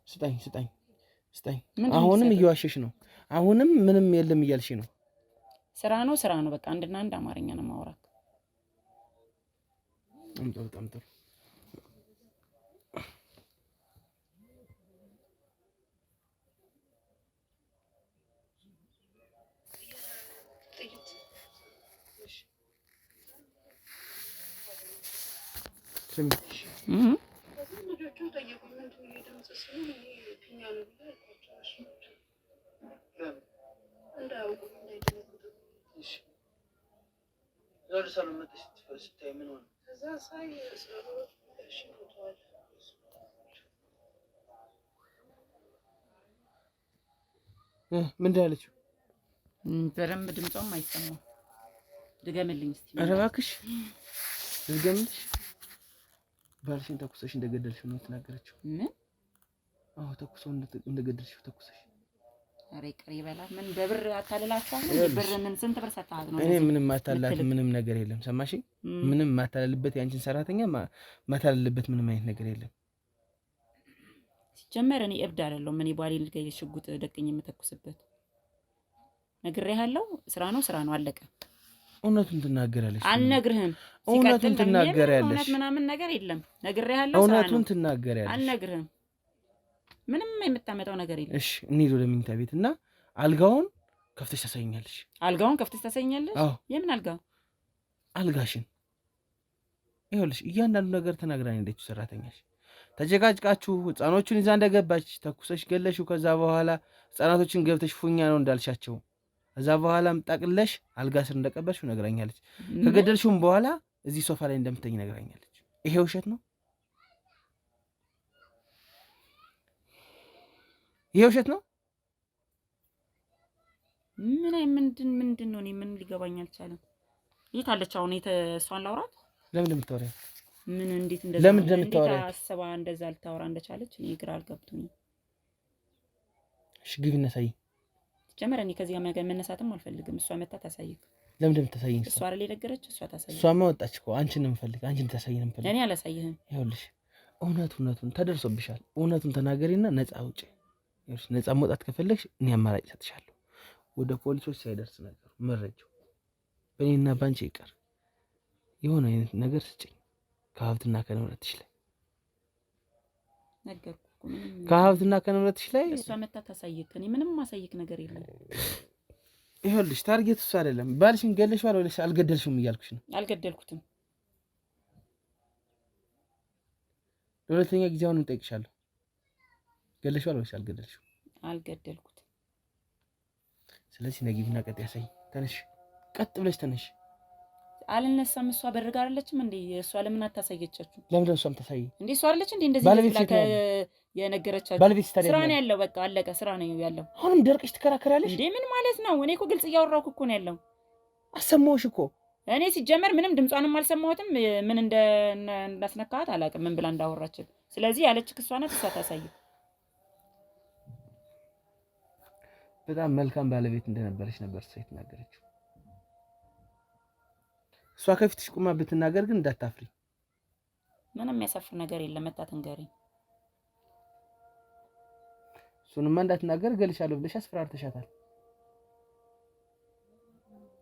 ስጠኝ። አሁንም እየዋሸሽ ነው። አሁንም ምንም የለም እያልሽ ነው። ስራ ነው በቃ። አንድና አንድ አማርኛ ነው የማወራው። በጣም ጥሩ። ምንድን ያለችው? በደንብ ድምጿም አይሰማም። ድገምልኝ እስቲ። ኧረ እባክሽ ድገምልሽ። ባልሽን ተኩሰሽ እንደገደልሽው ነው የተናገረችው። ምን? አዎ ተኩሰው እንደገደልሽው ተኩሰሽ። ኧረ ይቅር ይበላት። ምን በብር አታልላችኋል? ብር ምን ስንት ብር ሰጥሃት ነው? እኔ ምንም ማታለላት ምንም ነገር የለም። ሰማሽኝ? ምንም ማታለልበት ያንቺን ሰራተኛ ማታለልበት ምንም አይነት ነገር የለም። ሲጀመር እኔ እብድ አይደለሁም። እኔ ባሌን ልገይ ሽጉጥ ደቅኝ የምተኩስበት ነግሬሃለሁ። ስራ ነው አለቀ። እውነቱን ትናገራለሽ። አልነግርህም። እውነቱን ትናገራለሽ። እውነት ምናምን ነገር የለም። ነግሬሃለሁ። እውነቱን ትናገራለሽ። አልነግርህም። ምንም የምታመጣው ነገር የለም። እሺ እንሂድ ወደ መኝታ ቤት እና አልጋውን ከፍተሽ ታሳይኛለሽ። አልጋውን ከፍተሽ ታሳይኛለሽ? አዎ። የምን አልጋ? አልጋሽን ይኸውልሽ እያንዳንዱ ነገር ተናግራኝ ሄደችው ሰራተኛሽ። ተጨቃጭቃችሁ ህፃኖቹን ይዛ እንደገባች ተኩሰሽ ገለሽው። ከዛ በኋላ ህፃናቶችን ገብተሽ ፉኛ ነው እንዳልሻቸው ከዛ በኋላ ምጣቅለሽ አልጋ ስር እንደቀበልሽው ነግራኛለች። ከገደልሽውም በኋላ እዚህ ሶፋ ላይ እንደምትተኝ ነግራኛለች። ይሄ ውሸት ነው? ይሄ ውሸት ነው? ምንድን ነው? እኔ ምን ሊገባኝ አልቻለም። የት አለች አሁን? እሷን ላውራት? ለምን እንደምታወሪያት? ምን እንዴት እንደዛ ለምን እንደምታወሪያት? አስባ እንደዛ ልታወራ እንደቻለች እኔ ግራ አልገብቶኝም። እሺ ግቢና ሳይ። ጀመረ እኔ ከዚህ ጋር መነሳትም አልፈልግም። እሷ መታ ታሳይክ። ለምን እንደምታሳይኝ? እሷ አይደል የነገረች? እሷ ታሳይኝ። እሷማ ወጣች እኮ። አንቺን ነው የምፈልግ። አንቺን ታሳይኝ ነው የምፈልግ። እኔ አላሳይህም። ይኸውልሽ እውነቱን ተደርሶብሻል። እውነቱን ተናገሪና ነፃ ውጪ። ይኸውልሽ ነፃ መውጣት ከፈለግሽ እኔ አማራጭ ሰጥሻለሁ። ወደ ፖሊሶች ሳይደርስ ነገሩ መረጃው በእኔና ባንቺ ይቀር የሆነ አይነት ነገር ስጭኝ። ከሀብትና ከንብረትሽ ላይ ነገርኩ። ከሀብትና ከንብረትሽ ላይ እሷ መታ ታሳይክ። እኔ ምንም ማሳይክ ነገር የለም። ይኸውልሽ ታርጌት እሱ አይደለም። ባልሽን ገለሽዋል ወይስ አልገደልሽም እያልኩሽ ነው። አልገደልኩትም። ለሁለተኛ ጊዜ አሁንም እጠይቅሻለሁ። ገለሽዋል ወይስ አልገደልሽም? አልገደልኩትም። ስለዚህ ነጊቢና ቀጥ ያሳይ። ተነሽ፣ ቀጥ ብለሽ ተነሽ። አልነሳም። እሷ በር ጋር አይደለችም እንዴ? እሷ ለምን አታሳየቻችሁ? ለምን እሷም ታሳይ እንዴ? እሷ አይደለች እንዴ እንደዚህ ብላ የነገረቻችሁ? ስራ ነው ያለው። በቃ አለቀ። ስራ ነው ያለው። አሁንም ደርቀሽ ትከራከራለሽ እንዴ? ምን ማለት ነው? እኔ እኮ ግልጽ እያወራሁ እኮ ነው ያለው። አሰማሁሽ እኮ። እኔ ሲጀመር ምንም ድምጿንም አልሰማሁትም። ምን እንዳስነካት አላውቅም፣ ምን ብላ እንዳወራችን። ስለዚህ ያለች እሷ ናት። እሷ ታሳይ። በጣም መልካም ባለቤት እንደነበረች ነበር እሷ የተናገረችው። እሷ ከፊትሽ ቁማ ብትናገር ግን እንዳታፍሪ። ምንም የሚያሳፍር ነገር የለም። መታ ትንገረኝ። እሱንማ እንዳትናገር እገልሻለሁ ብለሽ አስፈራርተሻታል።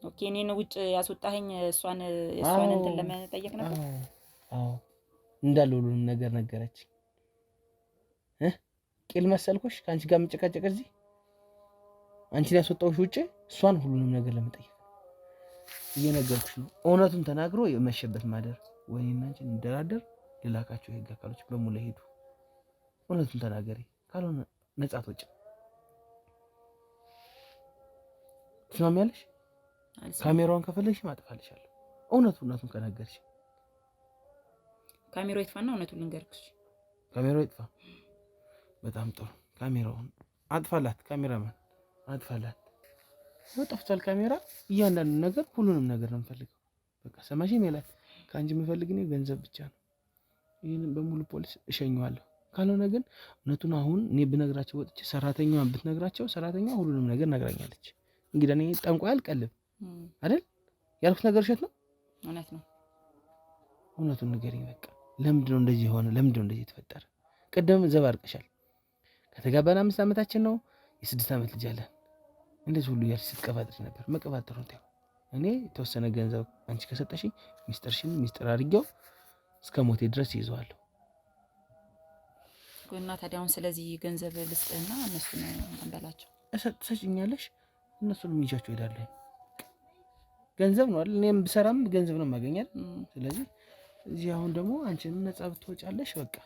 ኦኬ፣ እኔን ውጭ ያስወጣኸኝ እሷን እንትን ለመጠየቅ ነበር። አዎ እንዳለ ሁሉንም ነገር ነገረች። ቂል መሰልኩሽ? ከአንቺ ጋር የምጨቃጨቅ እዚህ አንቺን ያስወጣሁሽ ውጭ እሷን ሁሉንም ነገር ለመጠየቅ እየነገርኩሽ ነው። እውነቱን ተናግሮ የመሸበት ማደር ወይኔና አንቺ እንደራደር ልላካቸው የህግ አካሎች በሙሉ ሄዱ። እውነቱን ተናገሪ፣ ካልሆነ ነጻ ትወጪ። ትስማሚያለሽ? ካሜራውን ከፈለግሽ ማጥፋልሻለሁ። እውነቱን ከነገርሽ። ካሜራው ይጥፋና እውነቱን ልንገርክሽ። ካሜራው ይጥፋ። በጣም ጥሩ። ካሜራውን አጥፋላት። ካሜራማን አጥፋላት። ጠፍቷል ካሜራ። እያንዳንዱ ነገር ሁሉንም ነገር ነው የምፈልገው። በቃ ሰማሽ ሜላት፣ ከአንቺ የምፈልግ እኔ ገንዘብ ብቻ ነው። ይህንን በሙሉ ፖሊስ እሸኘዋለሁ። ካልሆነ ግን እውነቱን አሁን እኔ ብነግራቸው ወጥቼ ሰራተኛዋን ብትነግራቸው ሰራተኛዋ ሁሉንም ነገር ነግራኛለች። እንግዲህ እኔ ጠንቋይ አልቀልብ አይደል? ያልኩት ነገር ውሸት ነው? እውነት ነው። እውነቱን ንገሪኝ በቃ። ለምንድን ነው እንደዚህ ሆነ? ለምንድን ነው እንደዚህ የተፈጠረ? ቀደም ዘባርቀሻል። ከተጋባን 5 ዓመታችን ነው። የ6 ዓመት ልጅ አለን። እንደዚህ ሁሉ ያልሽ ስትቀባጥሪ ነበር። መቀባጠሩ ነው። እኔ የተወሰነ ገንዘብ አንቺ ከሰጠሽኝ ሚስጥርሽን ሚስጥር አድርጌው እስከ ሞቴ ድረስ ይዘዋለሁ። እና ታዲያ አሁን ስለዚህ ገንዘብ ልስጥህና እነሱን አንበላቸው። ትሰጭኛለሽ? እነሱንም ይዣቸው እሄዳለሁ። ገንዘብ ነው አይደል? እኔም ብሰራም ገንዘብ ነው የማገኛል። ስለዚህ እዚህ አሁን ደግሞ አንቺንም ነፃ ብትወጫለሽ። በቃ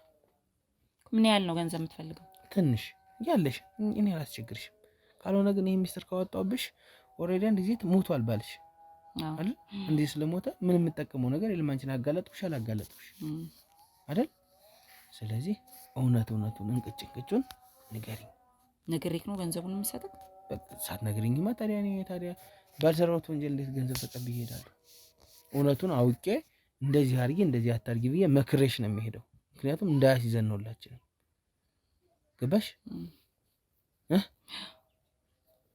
ምን ያህል ነው ገንዘብ የምትፈልገው? ትንሽ ያለሽ እኔ አላስቸግርሽም። ካልሆነ ግን ይሄ ሚስጥር ካወጣሁብሽ ኦልሬዲ አንድ ጊዜ ሞቷል ባልሽ አይደል? እንዴ ስለሞተ ምን የምጠቀመው ነገር የለም። አንቺን አጋለጥኩሽ አላጋለጥኩሽ አይደል? ስለዚህ እውነቱን እንቅጩን ንገሪኝ። ነግሬክ ነው ገንዘቡን የምሰጥህ? ሳትነግሪኝማ ታዲያ ባልሰራሁት ወንጀል እንዴት ገንዘብ ተቀብዬ እሄዳለሁ? እውነቱን አውቄ እንደዚህ አድርጊ እንደዚህ አታርጊ ብዬ መክሬሽ ነው የሚሄደው። ምክንያቱም እንዳያስይዘን ነው ሁላችንም። ገባሽ?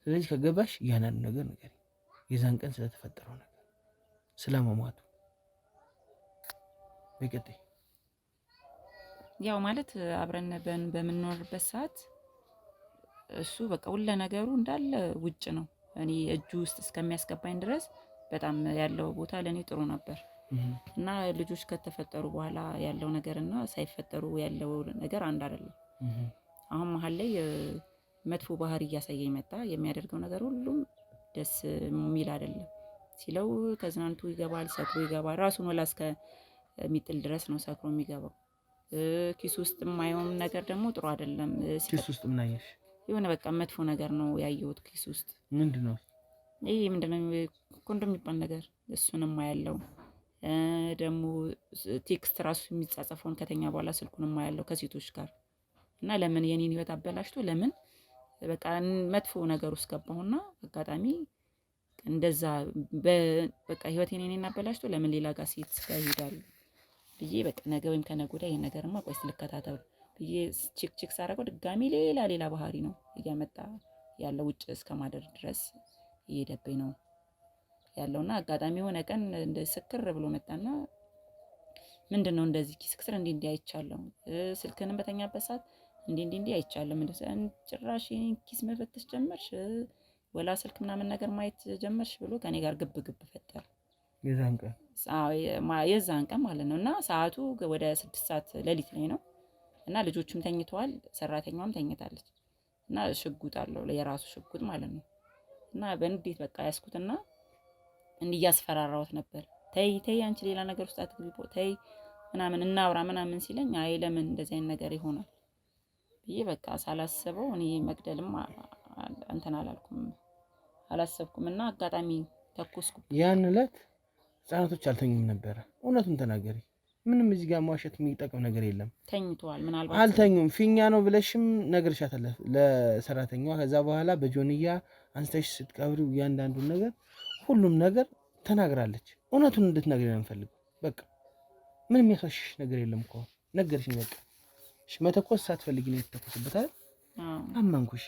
ስለዚህ ከገባሽ ያንኑ ነገር ንገሪኝ። የዛን ቀን ስለተፈጠረው ነገር ስለመሟቱ በቀጣይ ያው ማለት አብረን በምንኖርበት ሰዓት እሱ በቃ ሁሉ ነገሩ እንዳለ ውጭ ነው። እኔ እጁ ውስጥ እስከሚያስገባኝ ድረስ በጣም ያለው ቦታ ለኔ ጥሩ ነበር እና ልጆች ከተፈጠሩ በኋላ ያለው ነገርና ሳይፈጠሩ ያለው ነገር አንድ አይደለም። አሁን መሀል ላይ መጥፎ ባህሪ እያሳየኝ መጣ። የሚያደርገው ነገር ሁሉም ደስ የሚል አይደለም። ሲለው ተዝናንቶ ይገባል፣ ሰክሮ ይገባል። ራሱን ወላ እስከ የሚጥል ድረስ ነው ሰክሮ የሚገባው። ኪስ ውስጥ የማየውን ነገር ደግሞ ጥሩ አይደለም። ኪስ ውስጥ ምን አየሽ? የሆነ በቃ መጥፎ ነገር ነው ያየሁት ኪስ ውስጥ። ምንድነው? ይሄ ምንድነው? ኮንዶም የሚባል ነገር እሱንም ያለው ደግሞ ቴክስት ራሱ የሚጻጻፈውን ከተኛ በኋላ ስልኩንም ያለው ከሴቶች ጋር እና ለምን የኔን ህይወት አበላሽቶ ለምን በቃ መጥፎ ነገር ውስጥ ገባሁና አጋጣሚ እንደዛ በቃ ህይወቴን የኔን አበላሽቶ ለምን ሌላ ጋር ሴት ጋር ይሄዳሉ ብዬ በቃ ነገ ወይም ከነገ ወዲያ ይሄን ነገርማ ቆይ ልከታተል ብዬ ቼክ ሳደርገው ድጋሚ ሌላ ባህሪ ነው እያመጣ ያለው ውጭ እስከማደር ድረስ እየሄደብኝ ነው ያለውና አጋጣሚ ሆነ ቀን እንደ ስክር ብሎ መጣና ምንድነው እንደዚህ ኪስክስር እንዴ አይቻለሁ ስልክንም በተኛበት ሰዓት እንዴ አይቻለሁ ምንድነው ጭራሽ ኪስ መፈተሽ ጀመርሽ ወላ ስልክ ምናምን ነገር ማየት ጀመርሽ ብሎ ከኔ ጋር ግብ ፈጠረ። የዛን ቀን ማለት ነው እና ሰዓቱ ወደ 6 ሰዓት ሌሊት ላይ ነው እና ልጆቹም ተኝተዋል ሰራተኛዋም ተኝታለች እና ሽጉጥ አለው የራሱ ሽጉጥ ማለት ነው እና በንዴት በቃ ያስኩትና እንዲህ ያስፈራራውት ነበር። ተይ አንቺ ሌላ ነገር ውስጥ አትግቢ ተይ ምናምን እናውራ ምናምን ሲለኝ አይ ለምን እንደዚህ አይነት ነገር ይሆናል ብዬ በቃ ሳላስበው እኔ መግደልም እንትን አላሰብኩምና አጋጣሚ ተኮስኩ። ያን ዕለት ህፃናቶች አልተኙም ነበር። እውነቱን ተናገሪ። ምንም እዚህ ጋር ማዋሸት የሚጠቅም ነገር የለም። ተኝተዋል። ምናልባት አልተኙም ፊኛ ነው ብለሽም ነግርሻታል ለሰራተኛዋ። ከዛ በኋላ በጆንያ አንስተሽ ስትቀብሪው እያንዳንዱን ነገር ሁሉም ነገር ተናግራለች። እውነቱን እንድትነግሪ ነው የምፈልገው። በቃ ምንም የሚያሳሽሽ ነገር የለም እኮ ነገርሽኝ። በቃ እሺ መተኮስ ሳትፈልጊ ነው የተተኮሰበት አይደል? አመንኩሽ።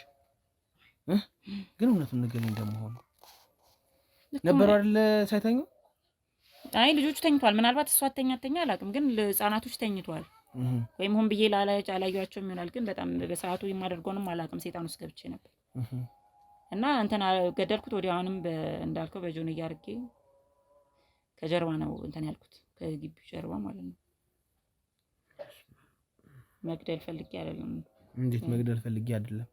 ግን እውነቱን ንገሪኝ። እንደምሆነ ነበር አይደል ሳይተኙ? አይ ልጆቹ ተኝተዋል። ምናልባት እሷ አተኛ አላውቅም፣ ግን ህፃናቶች ተኝተዋል። ወይም ሆን ብዬ አላየኋቸውም ይሆናል። ግን በጣም በሰዓቱ የማደርገውንም አላውቅም። ሰይጣን ውስጥ ገብቼ ነበር እና እንትን ገደልኩት። ወዲያውንም እንዳልከው በጆን እያርጌ ከጀርባ ነው እንትን ያልኩት፣ ከግቢው ጀርባ ማለት ነው። መግደል ፈልጌ አይደለም። እንዴት መግደል ፈልጌ አይደለም?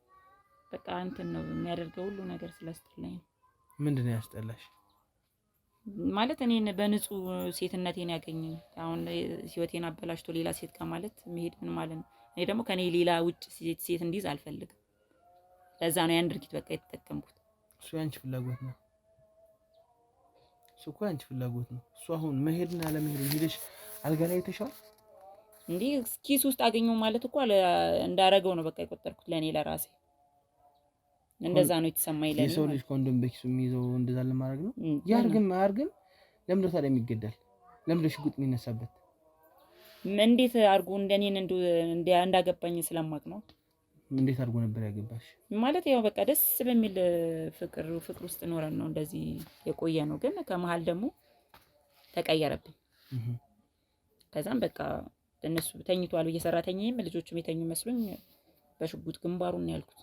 በቃ እንትን ነው የሚያደርገው ሁሉ ነገር ስላስጠላኝ። ምንድነው ያስጠላሽ? ማለት እኔን በንጹህ ሴትነቴን ያገኘኝ አሁን ህይወቴን አበላሽቶ ሌላ ሴት ጋር ማለት መሄድ ምን ማለት ነው? እኔ ደግሞ ከኔ ሌላ ውጭ ሴት እንዲዝ አልፈልግም። ለዛ ነው ያን ድርጊት በቃ የተጠቀምኩት። እሱ ያንቺ ፍላጎት ነው። እሱ እኮ ያንቺ ፍላጎት ነው። እሱ አሁን መሄድና ለመሄድ ሄደሽ አልጋ ላይ ተሻል እንዴ ኪስ ውስጥ አገኘው ማለት እኮ እንዳረገው ነው በቃ የቆጠርኩት ለኔ ለራሴ። እንደዛ ነው የተሰማኝ ለኔ። የሰው ልጅ ኮንዶም በኪሱ የሚይዘው እንደዛ ለማድረግ ነው። ያርግም አያርግም ለምን ታዲያ የሚገደል? ለምን ሽጉጥ የሚነሳበት? እንዴት አርጉ እንደኔን እንዳገባኝ ስለማቅ ነው። እንዴት አርጎ ነበር ያገባሽ? ማለት ያው በቃ ደስ በሚል ፍቅር ውስጥ ኖረን ነው እንደዚህ የቆየ ነው። ግን ከመሃል ደግሞ ተቀየረብኝ። ከዛም በቃ እነሱ ተኝቷል በየሰራተኛዬም ልጆቹም የተኙ መስሎኝ በሽጉጥ ግንባሩን ነው ያልኩት።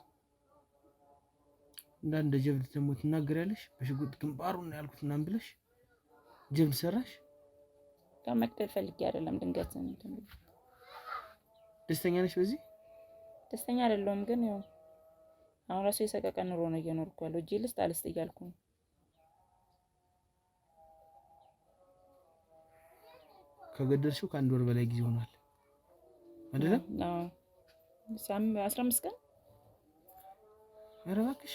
እንደ ጀብድ ደግሞ ትናገሪያለሽ። በሽጉጥ ግንባሩን ነው ያልኩት ምናምን ብለሽ ጀብድ ሰራሽ። መቅጠል ፈልጌ አይደለም ድንገት እንትን። ደስተኛ ነሽ በዚህ? ደስተኛ አይደለሁም፣ ግን ያው አሁን ራሱ የሰቀቀን ኑሮ ነው እየኖርኩ ያለው። እጄ ልስጥ አልስጥ እያልኩ ነው። ከገደልሽው ከአንድ ወር በላይ ጊዜ ሆኗል አይደል? አዎ 15 ቀን። ኧረ እባክሽ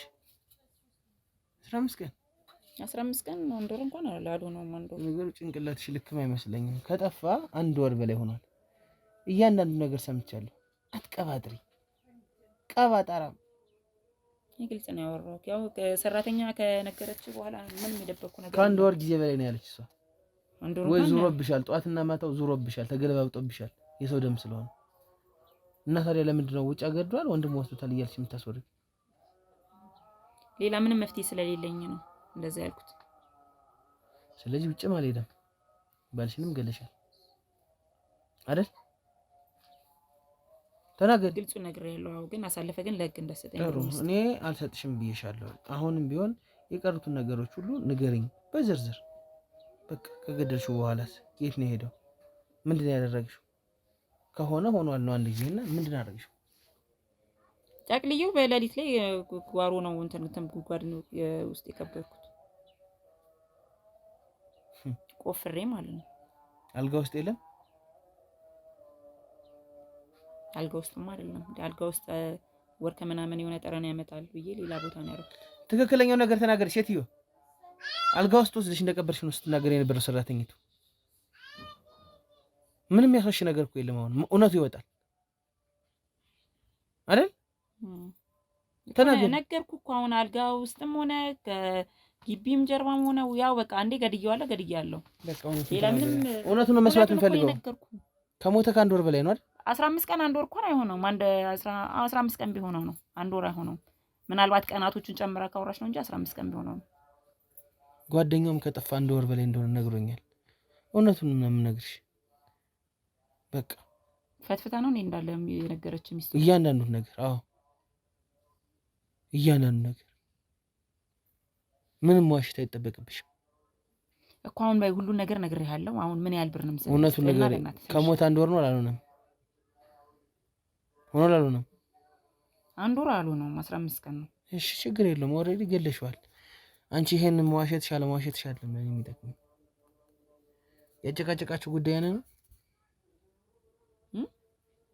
15 ቀን አንድ ወር እንኳን አልሆነውም። አንድ ወር ነገሩ ጭንቅላትሽ ልክም አይመስለኝም። ከጠፋ አንድ ወር በላይ ሆኗል። እያንዳንዱ ነገር ሰምቻለሁ። አትቀባጥሪ። ቀባጣራም ግልጽ ነው ያወራሁት። ያው ሰራተኛ ከነገረች በኋላ ምንም የደበኩ ነገር ከአንድ ወር ጊዜ በላይ ነው ያለች እሷ። ወይ ዙሮብሻል፣ ጧትና ማታው ዙሮብሻል፣ ተገለባብጦብሻል የሰው ደም ስለሆነ እና ታዲያ ለምንድን ነው ውጭ አገርዷል ወንድም ወስዶታል እያልሽ የምታስወሪው? ሌላ ምንም መፍትሄ ስለሌለኝ ነው እንደዛ ያልኩት። ስለዚህ ውጭም አልሄደም፣ ባልሽንም ገለሻል አይደል? ተናገር። ግልጹ ነገር ያለው አው ግን አሳልፈ ግን ለህግ እንደሰጠኝ ነው። እኔ አልሰጥሽም ብዬሻለሁ። አሁንም ቢሆን የቀሩትን ነገሮች ሁሉ ንገሪኝ በዝርዝር። በቃ ከገደልሽው በኋላስ የት ነው ሄደው? ምንድነው ያደረግሽው? ከሆነ ሆኗል ነው አንድ ጊዜና ምንድነው ያደረግሽው? ጠቅልዬው በሌሊት ላይ ጓሮ ነው እንትን ጉድጓድ ነው ውስጥ የቀበርኩት ቆፍሬ ማለት ነው። አልጋ ውስጥ የለም አልጋ ውስጥማ አይደለም አልጋ ውስጥ ወር ከምናምን የሆነ ጠረን ያመጣል ብዬ ሌላ ቦታ ነው ያደረኩት። ትክክለኛው ነገር ተናገር ሴትዮ። አልጋ ውስጥ ወስደሽ እንደቀበርሽ ነው ስትናገር የነበረው ሰራተኛቱ። ምንም ያስዋሽ ነገር እኮ የለም። አሁን እውነቱ ይወጣል አይደል? ነገርኩ እኮ አሁን አልጋ ውስጥም ሆነ ከግቢም ጀርባም ሆነ ያው በቃ አንዴ ገድያለሁ። በቃ እውነቱን ነው መስማት የምፈልገው። ከሞተ ከአንድ ወር በላይ ነው አይደል? 15 ቀን አንድ ወር እኮ አይሆነውም። 15 ቀን ቢሆነው ነው አንድ ወር አይሆነውም። ምናልባት ቀናቶቹን ጨምራ ካወራሽ ነው እንጂ 15 ቀን ቢሆነው ነው። ጓደኛውም ከጠፋ አንድ ወር በላይ እንደሆነ ነግሮኛል። እውነቱን ነው የምነግርሽ። በቃ ፈትፍታ ነው እኔ እንዳለ የነገረች ሚስት እያንዳንዱ ነገር። አዎ እያንዳንዱ ነገር ምንም ዋሽታ አይጠበቅብሽም እኮ። አሁን ባይ ሁሉ ነገር ነግሬሃለሁ። አሁን ምን ያህል ብር ነው የምሰጠው? እውነቱን ነገር ከሞት አንድ ወር ነው አላልሆነም? አላልሆነም? አንድ ወር አልሆነውም፣ 15 ቀን ነው። እሺ ችግር የለውም። ኦልሬዲ ገለሽዋል። አንቺ ይሄን መዋሸትሽ አለመዋሸትሽ አይደለም ለኔ የሚጠቅመው። ያጨቃጨቃችሁ ጉዳይ ነው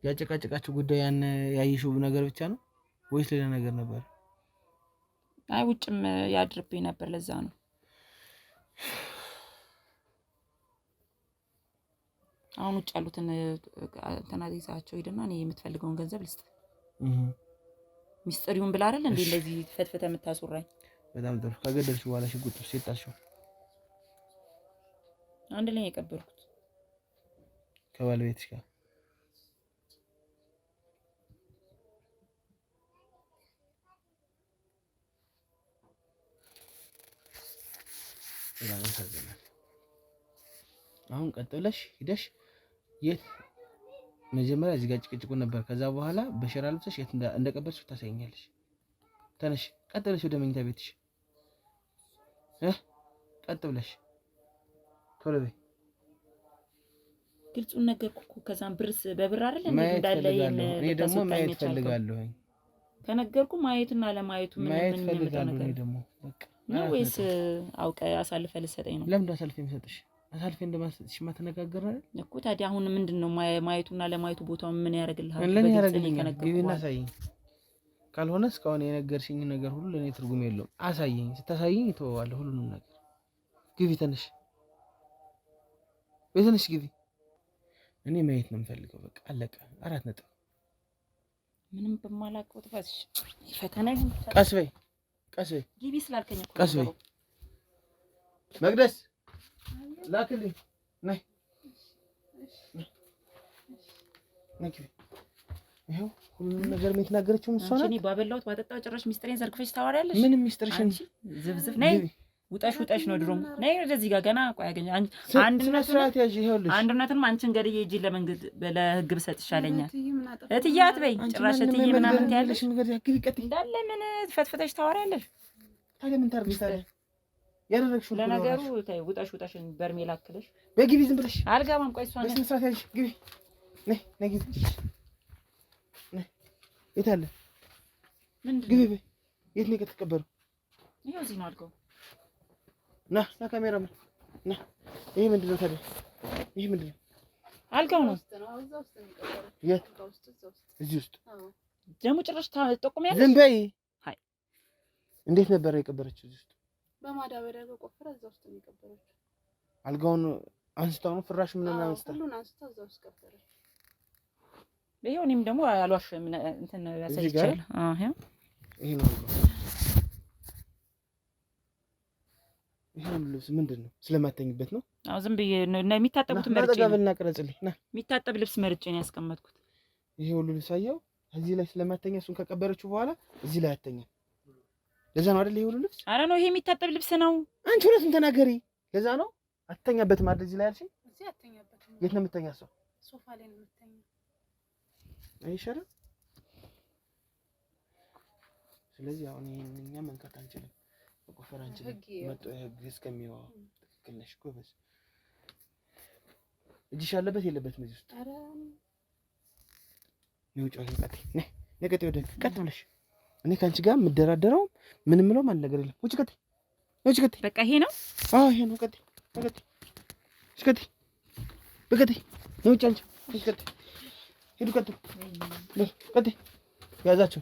ያጨቃጨቃችሁ ጉዳይ ያን ያይሽው ነገር ብቻ ነው ወይስ ሌላ ነገር ነበር? አይ ውጭም ያድርብኝ ነበር፣ ለዛ ነው። አሁን ውጭ ያሉትን ተናግሪሳቸው ሄደና እኔ የምትፈልገውን ገንዘብ ልስጥ። ሚስጥሪውን ብላ አይደል እንዴ እንደዚህ ፈትፈተ የምታስወራኝ? በጣም ጥሩ። ከገደልሽ በኋላ ሽጉጥ ሲጣልሽው አንድ ላይ የቀበርኩት ከባለቤትሽ ጋር ያንሳዘናል። አሁን ቀጥ ብለሽ ሂደሽ የት መጀመሪያ እዚህ ጋር ጭቅጭቁ ነበር። ከዛ በኋላ በሸራ ልብሰሽ የት እንደቀበርሽ ታሳይኛለሽ። ተነሽ፣ ቀጥ ብለሽ ወደ መኝታ ቤትሽ ቀጥ ብለሽ ቶሎ በይ። ግልጹን ነገርኩ እኮ። ከዛም ብርስ በብር አይደል እንዴ እንዳለ እኔ ደግሞ ማየት ፈልጋለሁ። ከነገርኩ ማየትና ለማየቱ ምን ፈልጋለሁ እኔ ደግሞ በቃ ነው ወይስ አውቀ አሳልፈ ልሰጠኝ ነው? ለምን አሳልፈ የምሰጥሽ? አሳልፈ እንደማሰጥሽ ማተነጋገር አይደል እኮ። ታዲያ አሁን ምንድነው ማየቱና ለማየቱ ቦታው ምን ያደርግልሃል? ለኔ ያደርግልኛል። ግቢና አሳይኝ። ካልሆነ እስካሁን የነገርሽኝ ነገር ሁሉ ለኔ ትርጉም የለውም። አሳይኝ። ስታሳይኝ እተወዋለሁ ሁሉንም ነገር። ግቢ፣ ተነሽ፣ በተነሽ ግቢ። እኔ ማየት ነው የምፈልገው። በቃ አለቀ። 4 ነጥብ። ምንም በማላውቀው ጥፋትሽ ፈተና ይሁን። ቀስ በይ፣ ቀስ በይ። ግቢ ስላልከኝ እኮ ቀስ በይ። መቅደስ ላክልኝ። ነይ ነይ ግቢ። ይኸው ሁሉንም ነገር የምትናገረችው እሷ ናት። እኔ ባበላሁት ባጠጣው ጭራሽ ሚስጥሬን ዘርግፈሽ ታወሪያለሽ። ምንም ሚስጥርሽን ዝብዝብ ነይ። ውጣሽ ነው ድሮም። ነይ ወደዚህ ጋር ገና ቆይ አገኘ አንድነትን አንቺን ገድዬ እጅ ለመንገድ ለህግ ብሰጥ ይሻለኛል። እትዬ አትበይ ጭራሽ እትዬ ምናምን ትያለሽ። እንዳለ ምን ፈትፈተሽ ታወሪያለሽ? ታዲያ ምን ታርግሽ? ታዲያ ያደረግሽው ለነገሩ ታይ ውጣሽን በርሜል አክለሽ በግቢ ዝም ብለሽ አልገባም። ቆይ እሷ በስነ ስርዓት ያዥ። ግቢ ነይ ግቢ ነይ። የት አለ? ግቢ በይ። የት ነው የተቀበረው? ይኸው እዚህ ነው አልከው። ና ካሜራማን ና። ይሄ ምንድን ነው ታዲያ? ይሄ ምንድን ነው? አልጋው ነው። የት? እዚህ ውስጥ ደግሞ ጭራሽ ጠቁሚያለሽ። ዝም በይ። አይ እንዴት ነበር የቀበረችው? እዚህ ውስጥ በማዳበሪያ ቆፍራ እዛ ውስጥ ነው የቀበረችው። አልጋውን አንስታው ነው ፍራሽ ምናምን አንስታው ሁሉን አንስታው እዛ ውስጥ ቀበረች። ይሄው እኔም ደግሞ አልዋሽም እንትን ያሳይቻል። ይሄ ነው ይሄ ልብስ ምንድን ነው? ስለማተኝበት ነው? አዎ ዝም ብዬ ነው የሚታጠቡት መርጬ ነው። እና ቀረጽልኝ ና። የሚታጠብ ልብስ መርጬ ነው ያስቀመጥኩት። ይሄ ሁሉ ልብስ አየው እዚህ ላይ ስለማተኛ እሱን ከቀበረችው በኋላ እዚህ ላይ አተኛ። ለዛ ነው አይደል? ይሄ ሁሉ ልብስ አረ ነው ይሄ የሚታጠብ ልብስ ነው። አንቺ እውነቱን ተናገሪ። ለዛ ነው አተኛበትም አይደል? እዚህ ላይ አልሽኝ። እዚህ አተኛበት። የት ነው የምተኛ? እሷ ሶፋ ላይ ነው የምተኛው። አይሻልም? ስለዚህ አሁን ይሄን እኛ መንካት አንችልም። ቆፈራ አንችልም። መጥቶ ህግ እስከሚዋው ትክክል ነሽ። ጎበዝ። እጅሽ አለበት የለበትም እዚህ ውስጥ? አረ ነው ጫው ይቀጥ ነይ ነገጥ ወደ ቀጥ ብለሽ እኔ ካንቺ ጋር የምደራደረው ምንም ምለው ማን ነገር የለም። ውጭ ቀጥ ውጭ ቀጥ። በቃ ይሄ ነው። አዎ ይሄ ነው። ቀጥ ቀጥ ቀጥ በቀጥ ነው ጫንቺ ቀጥ ሂዱ ቀጥሉ ቀጥይ ያዛችሁ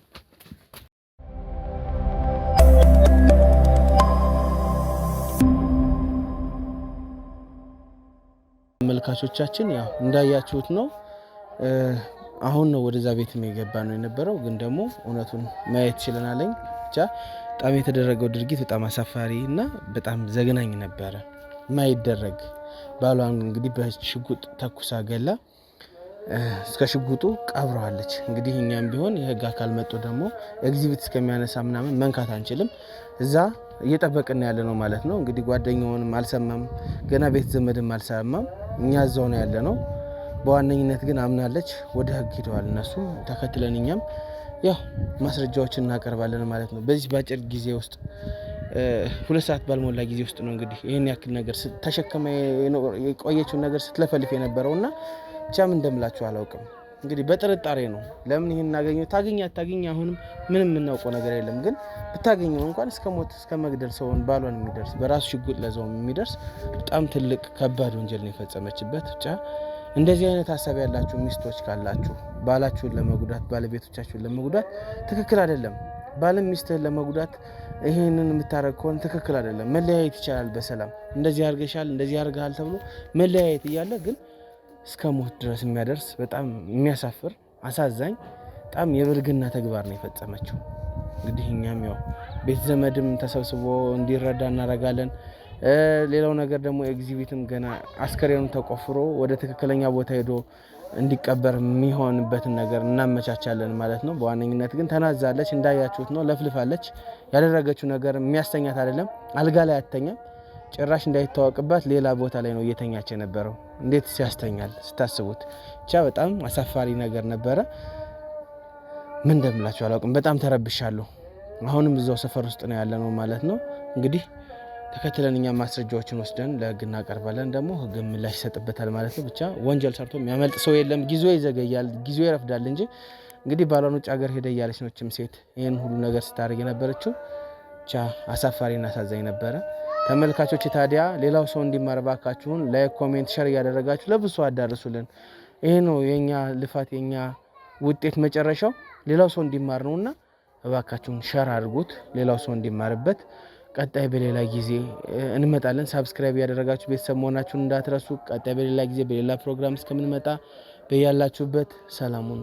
መልካቾቻችን ያው እንዳያችሁት ነው አሁን ነው ወደዛ ቤት የገባ ነው የነበረው ግን ደግሞ እውነቱን ማየት ይችላልኝ ብቻ በጣም የተደረገው ድርጊት በጣም አሳፋሪ እና በጣም ዘግናኝ ነበር ማይደረግ ባሏን እንግዲህ በሽጉጥ ተኩሳ ገላ እስከ ሽጉጡ ቀብረዋለች እንግዲህ እኛም ቢሆን የህግ አካል መጥቶ ደግሞ ኤግዚቢት እስከሚያነሳ ምናምን መንካት አንችልም እዛ እየጠበቅን ያለ ነው ማለት ነው እንግዲህ ጓደኛውንም አልሰማም ገና ቤት ዘመድም አልሰማም እኛ እዛው ነው ያለ ነው በዋነኝነት ግን አምናለች ወደ ህግ ሄደዋል እነሱ ተከትለን እኛም ያው ማስረጃዎችን እናቀርባለን ማለት ነው በዚህ ባጭር ጊዜ ውስጥ 2 ሰዓት ባልሞላ ጊዜ ውስጥ ነው እንግዲህ ይሄን ያክል ነገር ተሸከመ የቆየችው ነገር ስትለፈልፍ የነበረውና ቻም እንደምላችሁ አላውቅም እንግዲህ በጥርጣሬ ነው ለምን ይሄን እናገኘው ታገኛ አሁንም ምንም እናውቀው ነገር የለም ግን ብታገኘው እንኳን እስከ ሞት እስከ መግደል ሰውን ባሏን የሚደርስ በራሱ ሽጉጥ ለዛው የሚደርስ በጣም ትልቅ ከባድ ወንጀል ነው የፈጸመችበት ብቻ እንደዚህ አይነት ሐሳብ ያላችሁ ሚስቶች ካላችሁ ባላችሁን ለመጉዳት ባለቤቶቻችሁን ለመጉዳት ትክክል አይደለም ባለም ሚስትህን ለመጉዳት ይሄንን የምታረግ ከሆነ ትክክል አይደለም መለያየት ይቻላል በሰላም እንደዚህ አርገሻል እንደዚህ አርጋል ተብሎ መለያየት ይያለ ግን እስከ ሞት ድረስ የሚያደርስ በጣም የሚያሳፍር አሳዛኝ በጣም የብልግና ተግባር ነው የፈጸመችው እንግዲህ እኛም ያው ቤት ዘመድም ተሰብስቦ እንዲረዳ እናረጋለን ሌላው ነገር ደግሞ ኤግዚቢትም ገና አስከሬኑ ተቆፍሮ ወደ ትክክለኛ ቦታ ሄዶ እንዲቀበር የሚሆንበትን ነገር እናመቻቻለን ማለት ነው በዋነኝነት ግን ተናዛለች እንዳያችሁት ነው ለፍልፋለች ያደረገችው ነገር የሚያስተኛት አይደለም አልጋ ላይ አተኛም ጭራሽ እንዳይታወቅባት ሌላ ቦታ ላይ ነው እየተኛች የነበረው እንዴት ሲያስተኛል ስታስቡት ብቻ በጣም አሳፋሪ ነገር ነበረ ምን እንደምላችሁ አላውቅም በጣም ተረብሻለሁ አሁንም እዛው ሰፈር ውስጥ ነው ያለነው ማለት ነው እንግዲህ ተከትለን እኛ ማስረጃዎችን ወስደን ለህግ እናቀርባለን ደግሞ ህግ ምላሽ ይሰጥበታል ማለት ነው ብቻ ወንጀል ሰርቶ የሚያመልጥ ሰው የለም ጊዜው ይዘገያል ጊዜው ይረፍዳል እንጂ እንግዲህ ባሏን ውጭ ሀገር ሄደ ያለች ነችም ሴት ይሄን ሁሉ ነገር ስታደርግ የነበረችው ብቻ አሳፋሪና አሳዛኝ ነበረ ተመልካቾች ታዲያ ሌላው ሰው እንዲማርባካችሁን ላይክ ኮሜንት ሼር ያደረጋችሁ ለብዙ አዳርሱልን ይሄ ነው የኛ ልፋት የኛ ውጤት መጨረሻው ሌላው ሰው እንዲማር ነውና እባካችሁን ሼር አድርጉት ሌላው ሰው እንዲማርበት ቀጣይ በሌላ ጊዜ እንመጣለን ሰብስክራይብ ያደረጋችሁ ቤተሰብ መሆናችሁን እንዳትረሱ ቀጣይ በሌላ ጊዜ በሌላ ፕሮግራም እስከምንመጣ በያላችሁበት ሰላም ሁኑ